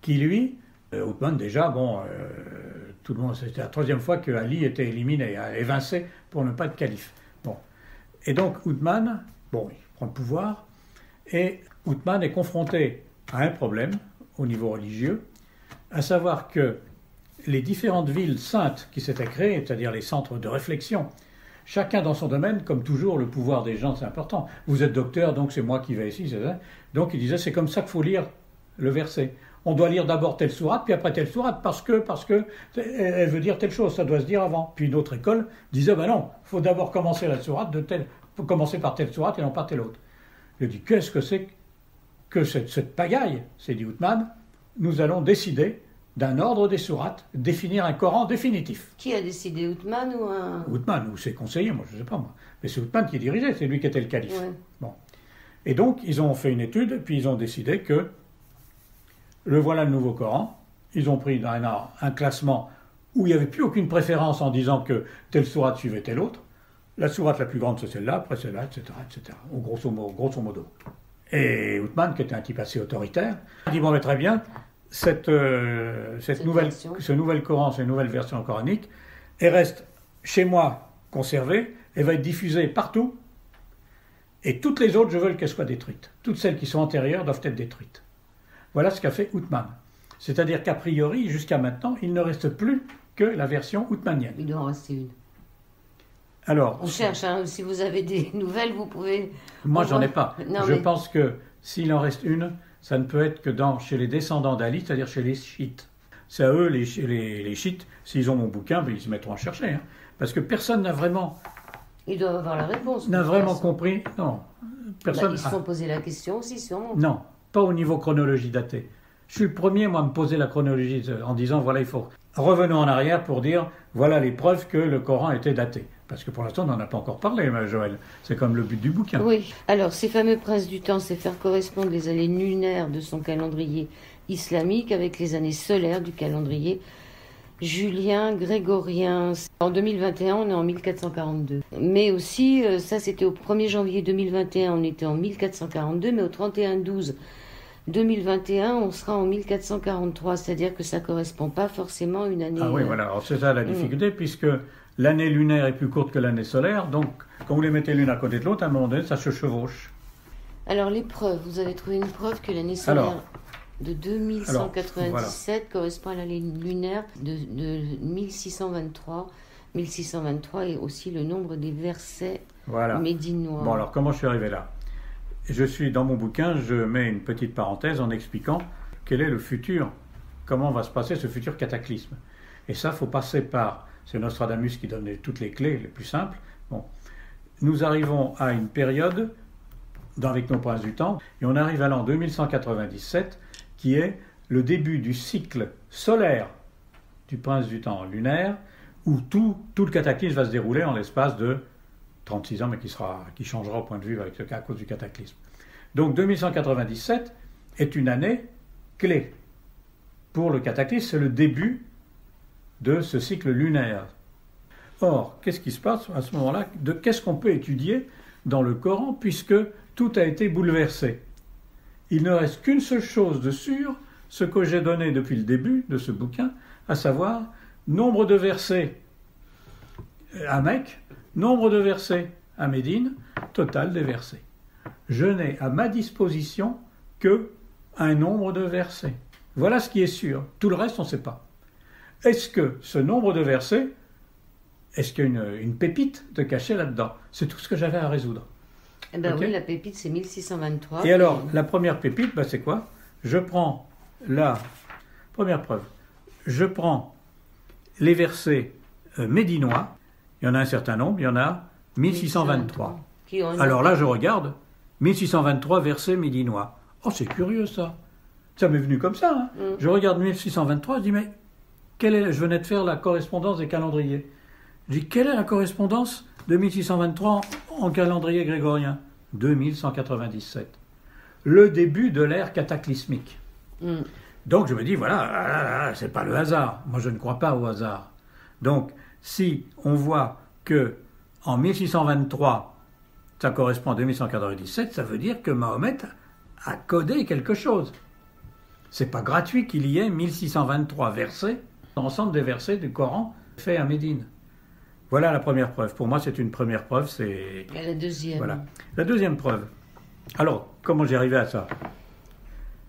S2: qui lui, Othman déjà, tout le monde, c'était la troisième fois que Ali était éliminé, évincé pour ne pas être calife. Bon. Et donc Othman, il prend le pouvoir, et Othman est confronté à un problème au niveau religieux, à savoir que les différentes villes saintes qui s'étaient créées, c'est-à-dire les centres de réflexion, chacun dans son domaine, comme toujours, le pouvoir des gens, c'est important. Vous êtes docteur, donc c'est moi qui vais ici, c'est ça. Donc il disait, c'est comme ça qu'il faut lire le verset. On doit lire d'abord telle sourate, puis après telle sourate, parce que elle veut dire telle chose, ça doit se dire avant. Puis une autre école disait, non, il faut d'abord commencer la sourate faut commencer par telle sourate et non par telle autre. Je dis, qu'est-ce que c'est que cette pagaille, c'est dit Othman, nous allons décider d'un ordre des sourates, définir un Coran définitif.
S1: Qui a décidé, Othman ou un...
S2: Othman, ou ses conseillers, moi je ne sais pas moi. Mais c'est Othman qui dirigeait, c'est lui qui était le calife.
S1: Ouais.
S2: Bon. Et donc, ils ont fait une étude, puis ils ont décidé que voilà le nouveau Coran. Ils ont pris un classement où il n'y avait plus aucune préférence en disant que telle sourate suivait telle autre. La sourate la plus grande, c'est celle-là, après celle-là, etc., etc. Grosso modo. Et Othman, qui était un type assez autoritaire, a dit, très bien, ce nouvel Coran, cette nouvelle version coranique, elle reste chez moi conservée, elle va être diffusée partout, et toutes les autres, je veux qu'elles soient détruites. Toutes celles qui sont antérieures doivent être détruites. Voilà ce qu'a fait Othman. C'est-à-dire qu'a priori, jusqu'à maintenant, il ne reste plus que la version othmanienne.
S1: Il doit en rester une.
S2: Alors,
S1: on cherche, si vous avez des nouvelles, vous pouvez...
S2: Moi, j'en ai pas. Je pense que s'il en reste une, ça ne peut être que chez les descendants d'Ali, c'est-à-dire chez les chiites. C'est à eux, les chiites, s'ils ont mon bouquin, ils se mettront à chercher. Parce que personne n'a vraiment
S1: Ils doivent avoir la réponse.
S2: n'a vraiment compris. Non, personne.
S1: Ils se sont posé la question aussi, sûrement.
S2: Non, pas au niveau chronologie datée. Je suis le premier, moi, à me poser la chronologie en disant, voilà, il faut... Revenons en arrière pour dire, voilà les preuves que le Coran était daté. Parce que pour l'instant, on n'en a pas encore parlé, Joël. C'est comme le but du bouquin.
S1: Oui. Alors, ces fameux princes du temps, c'est faire correspondre les années lunaires de son calendrier islamique avec les années solaires du calendrier julien, grégorien. En 2021, on est en 1442. Mais aussi, ça c'était au 1er janvier 2021, on était en 1442, mais au 31/12/2021, on sera en 1443, c'est-à-dire que ça ne correspond pas forcément à une année...
S2: Ah oui, voilà, alors c'est ça la difficulté, puisque l'année lunaire est plus courte que l'année solaire, donc quand vous les mettez l'une à côté de l'autre, à un moment donné, ça se chevauche.
S1: Alors les preuves, vous avez trouvé une preuve que l'année solaire de 2197 correspond à l'année lunaire de 1623. 1623 est aussi le nombre des versets médinois.
S2: Bon, alors comment je suis arrivé là? Dans mon bouquin, je mets une petite parenthèse en expliquant quel est le futur, comment va se passer ce futur cataclysme. Et ça, il faut passer par, c'est Nostradamus qui donne toutes les clés les plus simples. Bon, nous arrivons à une période, avec nos princes du temps, et on arrive à l'an 2197, qui est le début du cycle solaire du prince du temps lunaire, où tout le cataclysme va se dérouler en l'espace de 36 ans, mais qui changera au point de vue à cause du cataclysme. Donc 2197 est une année clé pour le cataclysme, c'est le début de ce cycle lunaire. Or, qu'est-ce qui se passe à ce moment-là? Qu'est-ce qu'on peut étudier dans le Coran, puisque tout a été bouleversé? Il ne reste qu'une seule chose de sûre, ce que j'ai donné depuis le début de ce bouquin, à savoir nombre de versets à Mecque, nombre de versets à Médine, total des versets. Je n'ai à ma disposition que un nombre de versets. Voilà ce qui est sûr. Tout le reste, on ne sait pas. Est-ce que ce nombre de versets, est-ce qu'il y a une pépite de cachée là-dedans? C'est tout ce que j'avais à résoudre.
S1: Eh ben oui, la pépite, c'est 1623.
S2: Et alors, la première pépite, c'est quoi? Je prends la première preuve. Je prends les versets médinois. Il y en a un certain nombre, il y en a 1623. Alors là, je regarde, 1623 versets médinois. Oh, c'est curieux ça. Ça m'est venu comme ça. Hein. Je regarde 1623, je dis, mais je venais de faire la correspondance des calendriers. Je dis, quelle est la correspondance de 1623 en calendrier grégorien? 2197. Le début de l'ère cataclysmique. Donc je me dis, voilà, c'est pas le hasard. Moi, je ne crois pas au hasard. Donc, si on voit que en 1623, ça correspond à 2197, ça veut dire que Mahomet a codé quelque chose. C'est pas gratuit qu'il y ait 1623 versets, l'ensemble des versets du Coran faits à Médine. Voilà la première preuve. Pour moi, c'est une première preuve.
S1: Et la deuxième.
S2: Voilà. La deuxième preuve. Alors, comment j'ai arrivé à ça?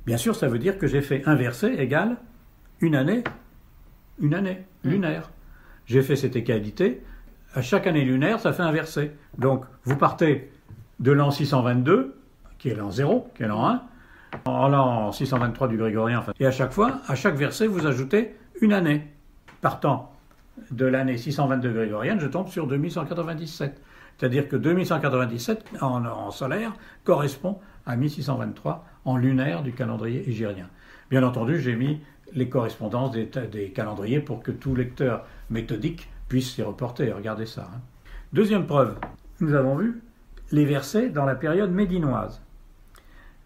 S2: Bien sûr, ça veut dire que j'ai fait un verset égale une année lunaire. J'ai fait cette égalité. À chaque année lunaire, ça fait un verset. Donc, vous partez de l'an 622, qui est l'an 0, qui est l'an 1, en l'an 623 du grégorien. Enfin, et à chaque fois, à chaque verset, vous ajoutez une année. Partant de l'année 622 grégorienne, je tombe sur 2197. C'est-à-dire que 2197 en solaire correspond à 1623 en lunaire du calendrier hégirien. Bien entendu, j'ai mis les correspondances des calendriers pour que tout lecteur méthodique puisse s'y reporter. Regardez ça. Hein. Deuxième preuve, nous avons vu les versets dans la période médinoise.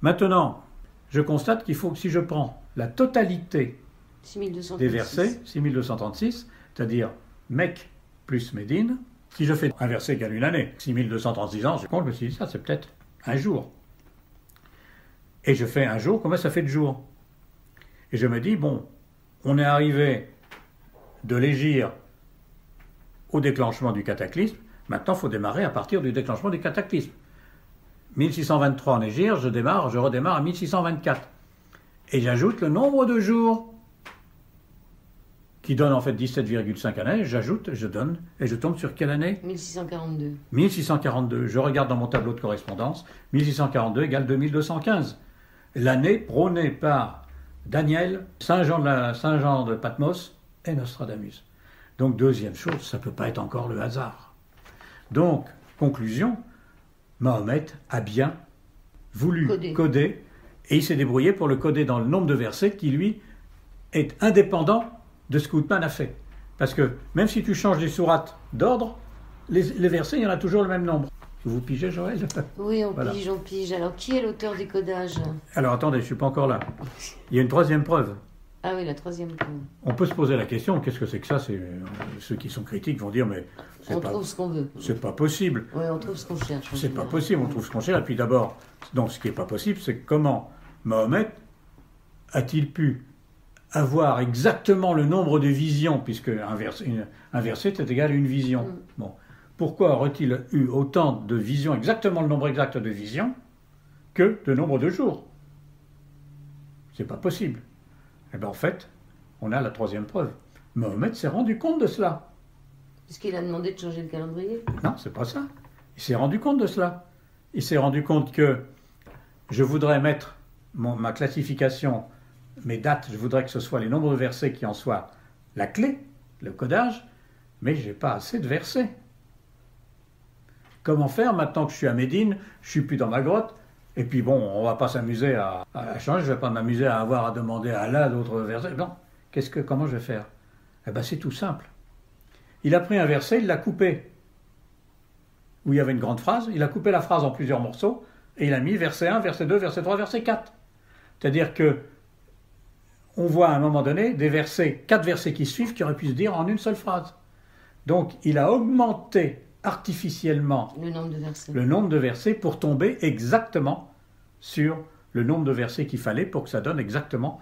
S2: Maintenant, je constate qu'il faut que si je prends la totalité
S1: 6236.
S2: des versets, 6236, c'est-à-dire Mecque plus Médine, si je fais un verset égale une année, 6236 ans, je me suis dit, ça c'est peut-être un jour. Et je fais un jour, combien ça fait de jours? Et je me dis, bon, on est arrivé de l'hégire au déclenchement du cataclysme, maintenant il faut démarrer à partir du déclenchement du cataclysme. 1623 en hégire, je redémarre à 1624. Et j'ajoute le nombre de jours qui donne en fait 17,5 années, j'ajoute, je donne, et je tombe sur quelle année?
S1: 1642.
S2: 1642. Je regarde dans mon tableau de correspondance, 1642 égale 2215. L'année prônée par Daniel, Saint Jean de Patmos et Nostradamus. Donc deuxième chose, ça ne peut pas être encore le hasard. Donc, Conclusion, Mahomet a bien voulu coder et il s'est débrouillé pour le coder dans le nombre de versets qui, lui, est indépendant de ce qu'Othman a fait. Parce que même si tu changes les sourates d'ordre, les versets, il y en a toujours le même nombre. Vous pigez, Joël?
S1: Oui, on pige, on pige. Alors, qui est l'auteur des codages?
S2: Alors, attendez, je ne suis pas encore là. Il y a une troisième preuve.
S1: Ah oui, la troisième preuve.
S2: On peut se poser la question, qu'est-ce que c'est que ça? Ceux qui sont critiques vont dire, mais
S1: on trouve ce qu'on veut.
S2: C'est pas possible.
S1: Oui, on trouve ce qu'on cherche.
S2: C'est pas possible, on trouve ce qu'on cherche. Et puis d'abord, donc ce qui n'est pas possible, c'est comment Mahomet a-t-il pu avoir exactement le nombre de visions, puisque un verset est égal à une vision. Bon. Pourquoi aurait-il eu autant de visions, exactement le nombre exact de visions, que de nombre de jours? C'est pas possible. Eh bien en fait, on a la troisième preuve. Mahomet s'est rendu compte de cela.
S1: Est-ce qu'il a demandé de changer le calendrier?
S2: Non, c'est pas ça. Il s'est rendu compte de cela. Il s'est rendu compte que je voudrais mettre ma classification, mes dates, je voudrais que ce soit les nombres de versets qui en soient la clé, le codage, mais je n'ai pas assez de versets. Comment faire maintenant que je suis à Médine, je ne suis plus dans ma grotte, et puis bon, on ne va pas s'amuser à changer, je ne vais pas m'amuser à avoir à demander à Allah d'autres versets. Non, comment je vais faire? Eh bien c'est tout simple. Il a pris un verset, il l'a coupé, où il y avait une grande phrase, il a coupé la phrase en plusieurs morceaux, et il a mis verset 1, verset 2, verset 3, verset 4. C'est-à-dire que on voit à un moment donné des versets, 4 versets qui suivent, qui auraient pu se dire en une seule phrase. Donc il a augmenté artificiellement le nombre de versets pour tomber exactement sur le nombre de versets qu'il fallait pour que ça donne exactement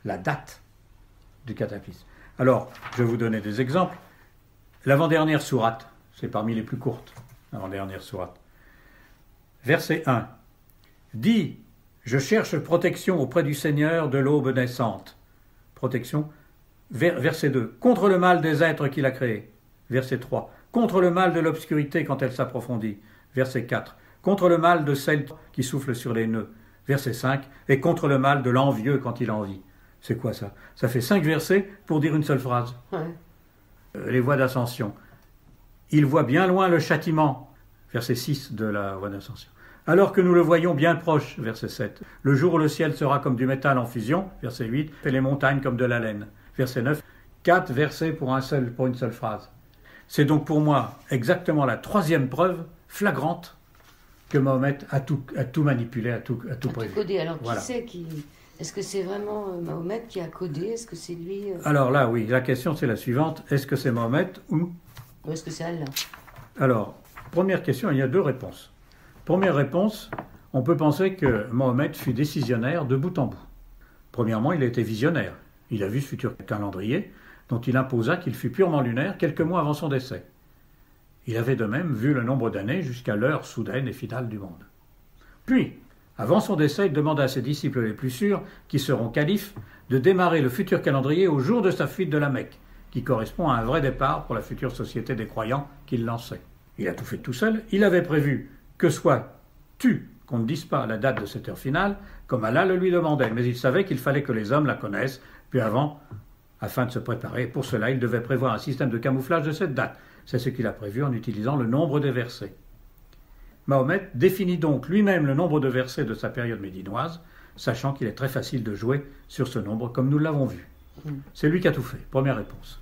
S2: la date du cataclysme. Alors, je vais vous donner des exemples. L'avant-dernière sourate, c'est parmi les plus courtes, l'avant-dernière sourate. Verset 1. Dis, je cherche protection auprès du Seigneur de l'aube naissante. Protection. Verset 2. Contre le mal des êtres qu'il a créés. Verset 3. Contre le mal de l'obscurité quand elle s'approfondit. Verset 4. Contre le mal de celle qui souffle sur les nœuds. Verset 5. Et contre le mal de l'envieux quand il envie. C'est quoi ça? Ça fait 5 versets pour dire une seule phrase. Ouais. Les voies d'ascension. Il voit bien loin le châtiment. Verset 6 de la voie d'ascension. Alors que nous le voyons bien proche. Verset 7. Le jour où le ciel sera comme du métal en fusion. Verset 8. Et les montagnes comme de la laine. Verset 9. 4 versets pour une seule phrase. C'est donc pour moi exactement la troisième preuve flagrante que Mahomet a tout manipulé, a tout prévu.
S1: Codé. Alors voilà. Qui c'est qui... Est-ce que c'est vraiment Mahomet qui a codé? Est-ce que c'est lui
S2: Alors là, oui, la question c'est la suivante. Est-ce que c'est Mahomet ou
S1: est-ce que c'est Allah?
S2: Alors, première question, il y a 2 réponses. Première réponse, on peut penser que Mahomet fut décisionnaire de bout en bout. Premièrement, il a été visionnaire. Il a vu ce futur calendrier dont il imposa qu'il fût purement lunaire quelques mois avant son décès. Il avait de même vu le nombre d'années jusqu'à l'heure soudaine et finale du monde. Puis, avant son décès, il demanda à ses disciples les plus sûrs, qui seront califes, de démarrer le futur calendrier au jour de sa fuite de la Mecque, qui correspond à un vrai départ pour la future société des croyants qu'il lançait. Il a tout fait tout seul. Il avait prévu que soit qu'on ne dise pas la date de cette heure finale, comme Allah le lui demandait, mais il savait qu'il fallait que les hommes la connaissent, puis afin de se préparer. Pour cela, il devait prévoir un système de camouflage de cette date. C'est ce qu'il a prévu en utilisant le nombre des versets. Mahomet définit donc lui-même le nombre de versets de sa période médinoise, sachant qu'il est très facile de jouer sur ce nombre, comme nous l'avons vu. C'est lui qui a tout fait. Première réponse.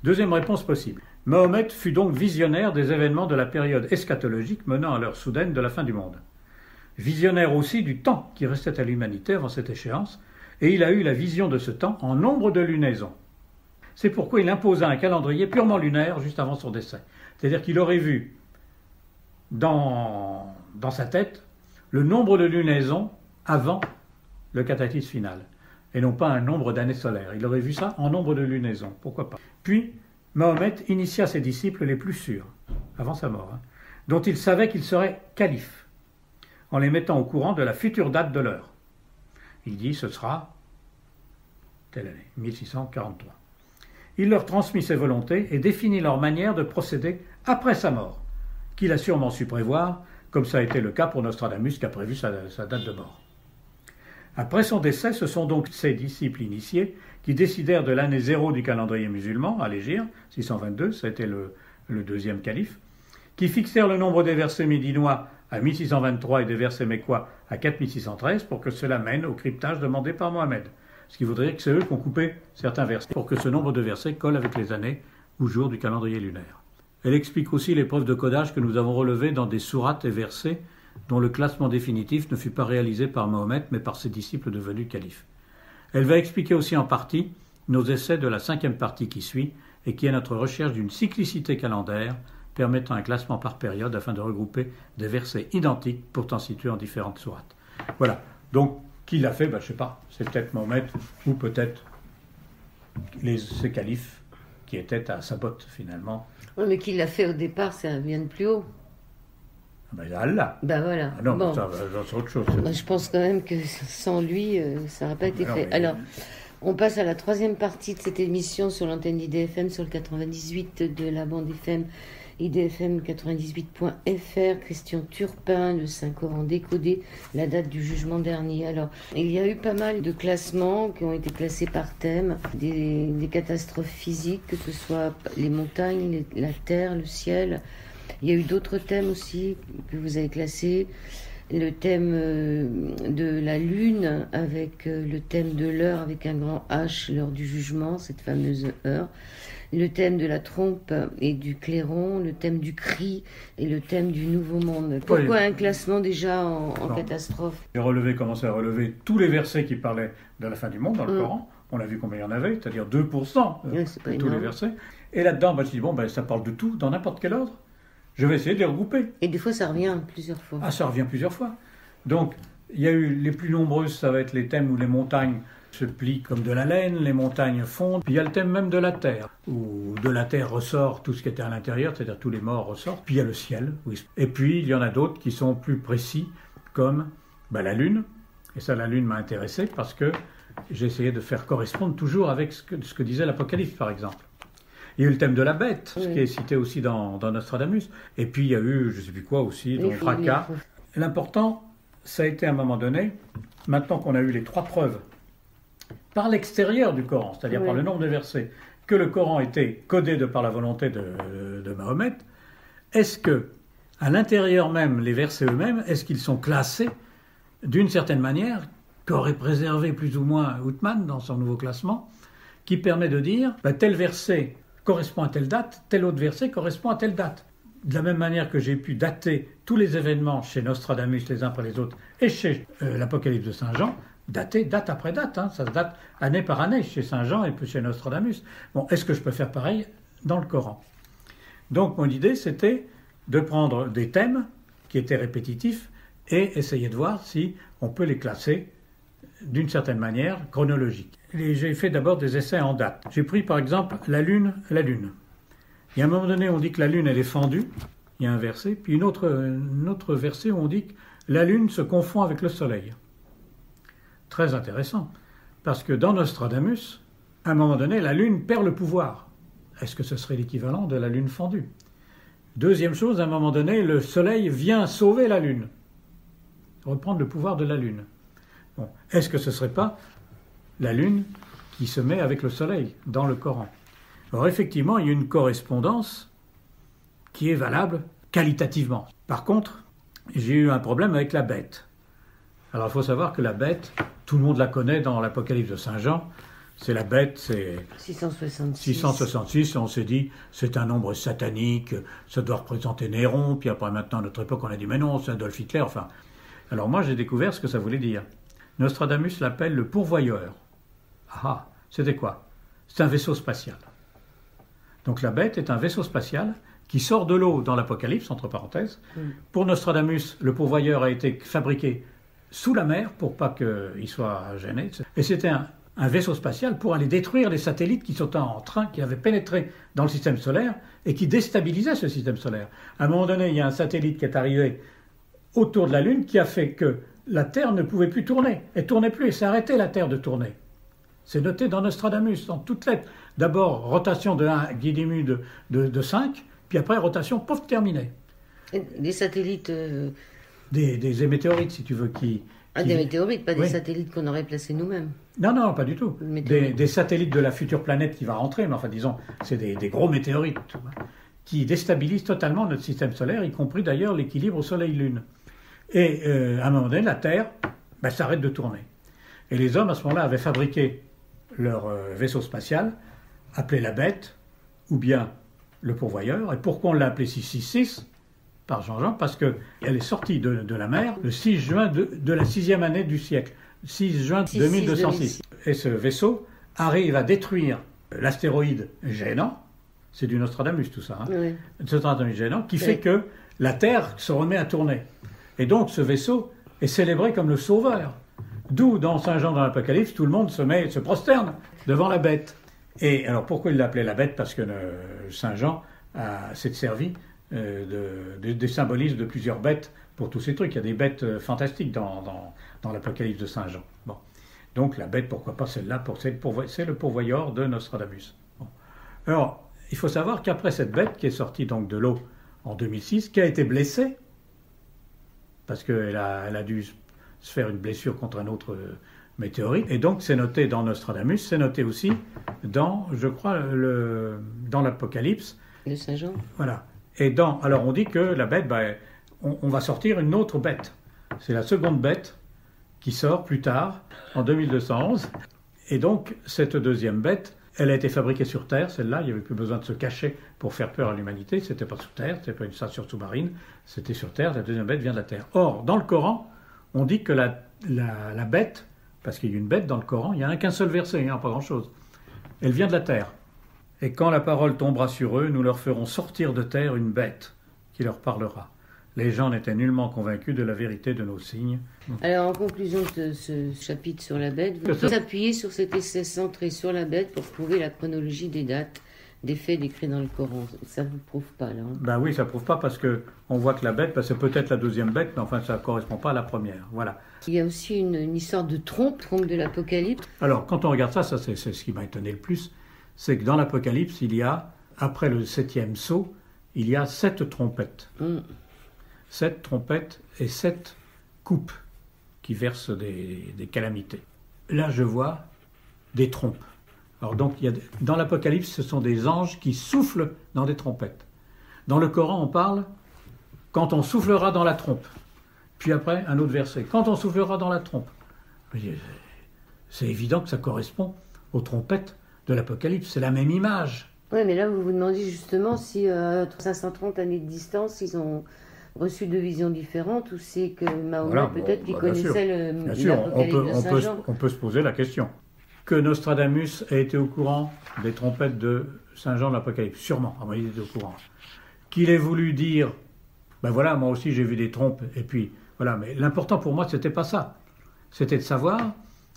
S2: Deuxième réponse possible. Mahomet fut donc visionnaire des événements de la période eschatologique menant à l'heure soudaine de la fin du monde. Visionnaire aussi du temps qui restait à l'humanité avant cette échéance, et il a eu la vision de ce temps en nombre de lunaisons. C'est pourquoi il imposa un calendrier purement lunaire juste avant son décès. C'est-à-dire qu'il aurait vu dans sa tête le nombre de lunaisons avant le cataclysme final, et non pas un nombre d'années solaires. Il aurait vu ça en nombre de lunaisons, pourquoi pas. Puis, Mahomet initia ses disciples les plus sûrs, avant sa mort, dont il savait qu'ils seraient califes, en les mettant au courant de la future date de l'heure. Il dit, ce sera telle année, 1643. Il leur transmit ses volontés et définit leur manière de procéder après sa mort, qu'il a sûrement su prévoir, comme ça a été le cas pour Nostradamus qui a prévu sa date de mort. Après son décès, ce sont donc ses disciples initiés qui décidèrent de l'année 0 du calendrier musulman, à l'Hégire, 622, ça a été le deuxième calife, qui fixèrent le nombre des versets médinois à 1623 et des versets mécois à 4613 pour que cela mène au cryptage demandé par Mohammed. Ce qui voudrait dire que c'est eux qui ont coupé certains versets pour que ce nombre de versets colle avec les années ou jours du calendrier lunaire. Elle explique aussi les preuves de codage que nous avons relevées dans des sourates et versets dont le classement définitif ne fut pas réalisé par Mahomet mais par ses disciples devenus califes. Elle va expliquer aussi en partie nos essais de la 5e partie qui suit et qui est notre recherche d'une cyclicité calendaire permettant un classement par période afin de regrouper des versets identiques pourtant situés en différentes sourates. Voilà. Donc, qui l'a fait? Je ne sais pas. C'est peut-être Mahomet ou peut-être ces califes qui étaient à sa botte finalement.
S1: Oui, mais qui l'a fait au départ, ça vient de plus haut.
S2: Allah.
S1: Voilà.
S2: Ah non,
S1: bon.
S2: Ça, c'est autre chose.
S1: Je pense quand même que sans lui, ça n'aurait pas été fait.
S2: Mais...
S1: Alors, on passe à la 3e partie de cette émission sur l'antenne d'IDFM, sur le 98 de la bande FM, idfm98.fr, Christian Turpin, le Saint-Coran décodé, la date du jugement dernier. Alors, il y a eu pas mal de classements qui ont été classés par thème, des catastrophes physiques, que ce soit les montagnes, la terre, le ciel. Il y a eu d'autres thèmes aussi que vous avez classés. Le thème de la lune avec le thème de l'heure avec un grand H, l'heure du jugement, cette fameuse heure. Le thème de la trompe et du clairon, le thème du cri et le thème du nouveau monde. Pourquoi un classement déjà en catastrophe?
S2: J'ai commencé à relever tous les versets qui parlaient de la fin du monde dans le Coran. On a vu combien il y en avait, c'est-à-dire 2% de tous les versets. Et là-dedans, je me dis, ça parle de tout, dans n'importe quel ordre. Je vais essayer de les regrouper.
S1: Et des fois, ça revient plusieurs fois.
S2: Ça revient plusieurs fois. Donc, il y a eu les plus nombreuses, ça va être les thèmes où les montagnes se plient comme de la laine, les montagnes fondent. Puis il y a le thème même de la terre, où de la terre ressort tout ce qui était à l'intérieur, c'est-à-dire tous les morts ressortent. Puis il y a le ciel. Oui. Et puis, il y en a d'autres qui sont plus précis, comme la lune. Et ça, la lune m'a intéressé parce que j'ai essayé de faire correspondre toujours avec ce que disait l'Apocalypse, par exemple. Il y a eu le thème de la bête, ce qui est cité aussi dans Nostradamus. Et puis il y a eu, je ne sais plus quoi aussi, dans Fracas. L'important, ça a été à un moment donné, maintenant qu'on a eu les 3 preuves, par l'extérieur du Coran, c'est-à-dire par le nombre de versets, que le Coran était codé de par la volonté de Mahomet, est-ce que, à l'intérieur même, les versets eux-mêmes, est-ce qu'ils sont classés d'une certaine manière, qu'aurait préservé plus ou moins Outman dans son nouveau classement, qui permet de dire, tel verset correspond à telle date, tel autre verset correspond à telle date. De la même manière que j'ai pu dater tous les événements chez Nostradamus les uns après les autres et chez l'Apocalypse de Saint Jean, dater date après date, ça se date année par année chez Saint Jean et puis chez Nostradamus. Bon, est-ce que je peux faire pareil dans le Coran? Donc mon idée c'était de prendre des thèmes qui étaient répétitifs et essayer de voir si on peut les classer d'une certaine manière chronologique. J'ai fait d'abord des essais en date. J'ai pris par exemple la lune. Il y a un moment donné, on dit que la lune elle est fendue, il y a un verset, puis un autre verset où on dit que la lune se confond avec le soleil. Très intéressant, parce que dans Nostradamus, à un moment donné, la lune perd le pouvoir. Est-ce que ce serait l'équivalent de la lune fendue? Deuxième chose, à un moment donné, le soleil vient sauver la lune, reprendre le pouvoir de la lune. Bon, est-ce que ce ne serait pas la lune qui se met avec le soleil dans le Coran? Alors effectivement, il y a une correspondance qui est valable qualitativement. Par contre, j'ai eu un problème avec la bête. Alors il faut savoir que la bête, tout le monde la connaît dans l'Apocalypse de Saint Jean, c'est la bête, c'est 666, on s'est dit, c'est un nombre satanique, ça doit représenter Néron, puis après maintenant, à notre époque, on a dit, mais non, c'est Adolf Hitler, enfin. Alors moi, j'ai découvert ce que ça voulait dire. Nostradamus l'appelle le pourvoyeur. Ah, c'était quoi? C'est un vaisseau spatial. Donc la bête est un vaisseau spatial qui sort de l'eau dans l'Apocalypse, entre parenthèses. Pour Nostradamus, le pourvoyeur a été fabriqué sous la mer pour pas qu'il soit gêné. Et c'était un vaisseau spatial pour aller détruire les satellites qui sont en train, qui avaient pénétré dans le système solaire et qui déstabilisaient ce système solaire. À un moment donné, il y a un satellite qui est arrivé autour de la Lune qui a fait que la Terre ne pouvait plus tourner. Elle ne tournait plus et s'est arrêtée la Terre de tourner. C'est noté dans Nostradamus, dans toutes lettres. D'abord, rotation de 1, Guidimu de 5, puis après, rotation, pof, terminée.
S1: Des satellites...
S2: Des météorites, si tu veux, qui...
S1: des météorites, pas des satellites qu'on aurait placés nous-mêmes.
S2: Non, pas du tout. Des satellites de la future planète qui va rentrer, mais enfin, disons, c'est des gros météorites qui déstabilise totalement notre système solaire, y compris d'ailleurs l'équilibre Soleil-Lune. Et à un moment donné, la Terre s'arrête de tourner. Et les hommes, à ce moment-là, avaient fabriqué leur vaisseau spatial, appelé la Bête, ou bien le Pourvoyeur. Et pourquoi on l'a appelé 666 par Jean-Jean? Parce qu'elle est sortie de la mer le 6 juin de la 6e année du siècle, 6 juin 2206. Et ce vaisseau arrive à détruire l'astéroïde Géant, c'est du Nostradamus tout ça,
S1: Oui.
S2: Nostradamus Géant, qui fait que la Terre se remet à tourner. Et donc ce vaisseau est célébré comme le sauveur. D'où dans Saint Jean dans l'Apocalypse, tout le monde se prosterne devant la Bête. Et alors pourquoi il l'appelait la Bête? Parce que Saint Jean s'est servi des symbolismes de plusieurs bêtes pour tous ces trucs. Il y a des bêtes fantastiques dans l'Apocalypse de Saint Jean. Bon. Donc la Bête, pourquoi pas celle-là? C'est le pourvoyeur de Nostradamus. Bon. Alors, il faut savoir qu'après cette Bête qui est sortie donc de l'eau en 2006, qui a été blessée, parce qu'elle a dû se faire une blessure contre un autre météorite, et donc c'est noté dans Nostradamus, c'est noté aussi dans, je crois, dans l'Apocalypse.
S1: De Saint Jean.
S2: Voilà. Et alors on dit que la Bête, on va sortir une autre bête. C'est la seconde bête qui sort plus tard, en 2211. Et donc, cette deuxième bête, elle a été fabriquée sur Terre, celle-là, il n'y avait plus besoin de se cacher pour faire peur à l'humanité, c'était pas sous Terre, c'était pas une station sous-marine, c'était sur Terre, la deuxième bête vient de la Terre. Or, dans le Coran, on dit que la bête, parce qu'il y a une bête dans le Coran, il n'y a qu'un seul verset, il n'y a pas grand-chose, elle vient de la Terre. Et quand la parole tombera sur eux, nous leur ferons sortir de terre une bête qui leur parlera. Les gens n'étaient nullement convaincus de la vérité de nos signes.
S1: Alors, en conclusion de ce chapitre sur la Bête, vous pouvez appuyer sur cet essai centré sur la Bête pour prouver la chronologie des dates des faits décrits dans le Coran. Ça ne vous prouve pas, là?
S2: Ben oui, ça ne prouve pas parce qu'on voit que la Bête, c'est peut-être la deuxième bête, mais enfin, ça ne correspond pas à la première. Voilà.
S1: Il y a aussi une histoire de trompe de l'Apocalypse.
S2: Alors, quand on regarde ça c'est ce qui m'a étonné le plus, c'est que dans l'Apocalypse, il y a, après le 7e sceau, il y a 7 trompettes. 7 trompettes et 7 coupes qui versent des calamités. Là, je vois des trompes. Alors donc, dans l'Apocalypse, ce sont des anges qui soufflent dans des trompettes. Dans le Coran, on parle quand on soufflera dans la trompe. Puis après, un autre verset, quand on soufflera dans la trompe. C'est évident que ça correspond aux trompettes de l'Apocalypse. C'est la même image.
S1: Oui, mais là, vous vous demandez justement si, entre 530 années de distance, ils ont reçu 2 visions différentes, ou c'est que Mahomet, peut-être, qui connaissait l'Apocalypse de Saint Jean.
S2: On peut se poser la question. Que Nostradamus ait été au courant des trompettes de Saint Jean de l'Apocalypse, sûrement, il était au courant. Qu'il ait voulu dire, voilà, moi aussi j'ai vu des trompes, et puis, voilà, mais l'important pour moi, c'était pas ça. C'était de savoir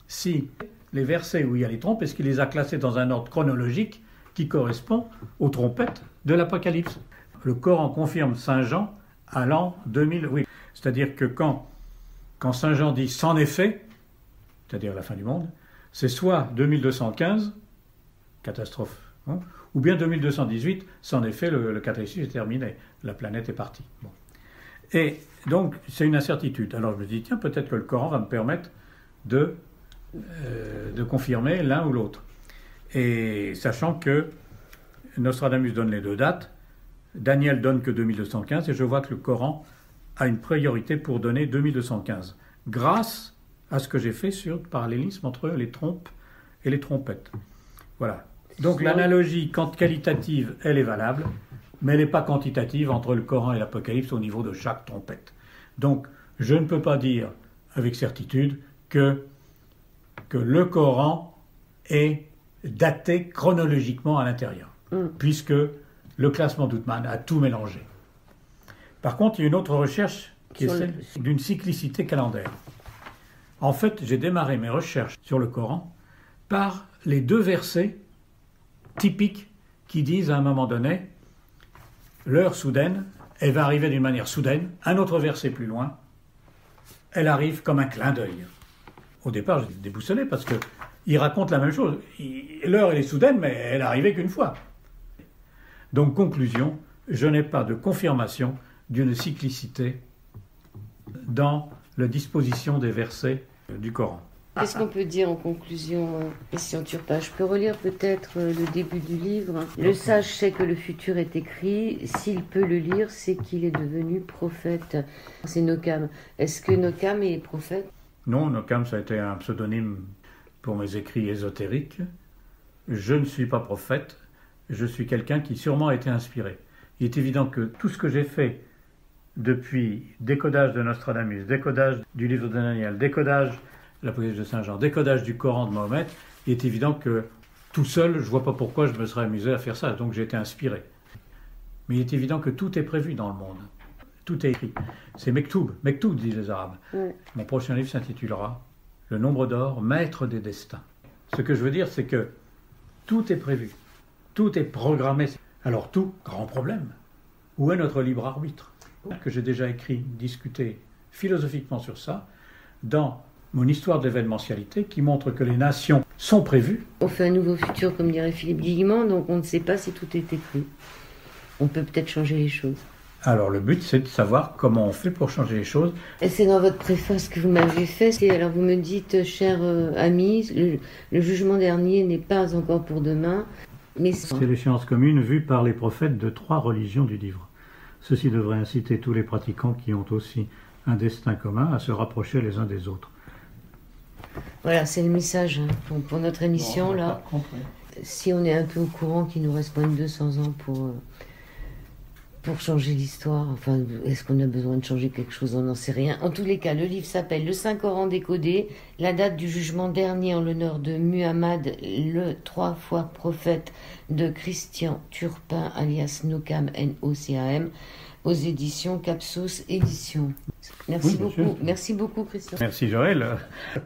S2: si les versets où il y a les trompes, est-ce qu'il les a classés dans un ordre chronologique qui correspond aux trompettes de l'Apocalypse. Le Coran confirme Saint Jean à l'an 2000, oui. C'est-à-dire que quand Saint Jean dit « c'en est fait », c'est-à-dire la fin du monde, c'est soit 2215, catastrophe, ou bien 2218, c'en est fait, le cataclysme est terminé, la planète est partie. Bon. Et donc, c'est une incertitude. Alors je me dis, tiens, peut-être que le Coran va me permettre de confirmer l'un ou l'autre. Et sachant que Nostradamus donne les 2 dates, Daniel donne que 2215, et je vois que le Coran a une priorité pour donner 2215, grâce à ce que j'ai fait sur le parallélisme entre les trompes et les trompettes. Voilà. Donc l'analogie qualitative, elle est valable, mais elle n'est pas quantitative entre le Coran et l'Apocalypse au niveau de chaque trompette. Donc je ne peux pas dire avec certitude que le Coran est daté chronologiquement à l'intérieur, puisque le classement d'Outman a tout mélangé. Par contre, il y a une autre recherche qui est celle d'une cyclicité calendaire. En fait, j'ai démarré mes recherches sur le Coran par les 2 versets typiques qui disent à un moment donné l'heure soudaine, elle va arriver d'une manière soudaine. Un autre verset plus loin, elle arrive comme un clin d'œil. Au départ, j'étais déboussolé parce qu'il raconte la même chose. L'heure, elle est soudaine, mais elle n'arrivait qu'une fois. Donc, conclusion, je n'ai pas de confirmation d'une cyclicité dans la disposition des versets du Coran.
S1: Qu'est-ce qu'on peut dire en conclusion, Christian Turpin? Je peux relire peut-être le début du livre. Le sage sait que le futur est écrit. S'il peut le lire, c'est qu'il est devenu prophète. C'est Nocam. Est-ce que Nocam est prophète?
S2: Non, Nocam, ça a été un pseudonyme pour mes écrits ésotériques. Je ne suis pas prophète. Je suis quelqu'un qui sûrement a été inspiré. Il est évident que tout ce que j'ai fait depuis décodage de Nostradamus, décodage du livre de Daniel, décodage de l'Apocalypse de Saint-Jean, décodage du Coran de Mahomet, il est évident que tout seul, je ne vois pas pourquoi je me serais amusé à faire ça, donc j'ai été inspiré. Mais il est évident que tout est prévu dans le monde. Tout est écrit. C'est Mektoub, Mektoub disent les Arabes. Oui. Mon prochain livre s'intitulera « Le nombre d'or, maître des destins ». Ce que je veux dire, c'est que tout est prévu, tout est programmé. Alors tout, grand problème. Où est notre libre arbitre? Que j'ai déjà écrit, discuté philosophiquement sur ça, dans mon histoire de l'événementialité, qui montre que les nations sont prévues.
S1: On fait un nouveau futur, comme dirait Philippe Guillemont, donc on ne sait pas si tout est écrit. On peut peut-être changer les choses.
S2: Alors le but, c'est de savoir comment on fait pour changer les choses.
S1: Et c'est dans votre préface que vous m'avez fait. Alors vous me dites, cher ami, le jugement dernier n'est pas encore pour demain. Mais
S2: c'est l'échéance commune vue par les prophètes de 3 religions du livre. Ceci devrait inciter tous les pratiquants qui ont aussi un destin commun à se rapprocher les uns des autres.
S1: Voilà, c'est le message pour notre émission. Bon, là. Si on est un peu au courant qu'il nous reste moins de 200 ans pour changer l'histoire, enfin, est-ce qu'on a besoin de changer quelque chose? On n'en sait rien. En tous les cas, le livre s'appelle « Le Saint-Coran décodé », la date du jugement dernier en l'honneur de Muhammad, le 3 fois prophète de Christian Turpin, alias Nocam, N-O-C-A-M, aux éditions Capsos Éditions. Merci beaucoup. Merci beaucoup, Christian.
S2: Merci, Joël.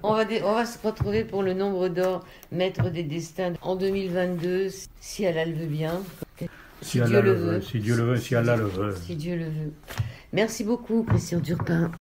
S1: On va se retrouver pour le nombre d'or, maître des destins, en 2022, si Allah le veut bien.
S2: Si Dieu le veut, si Allah le veut.
S1: Si Dieu le veut. Merci beaucoup, Christian Turpin.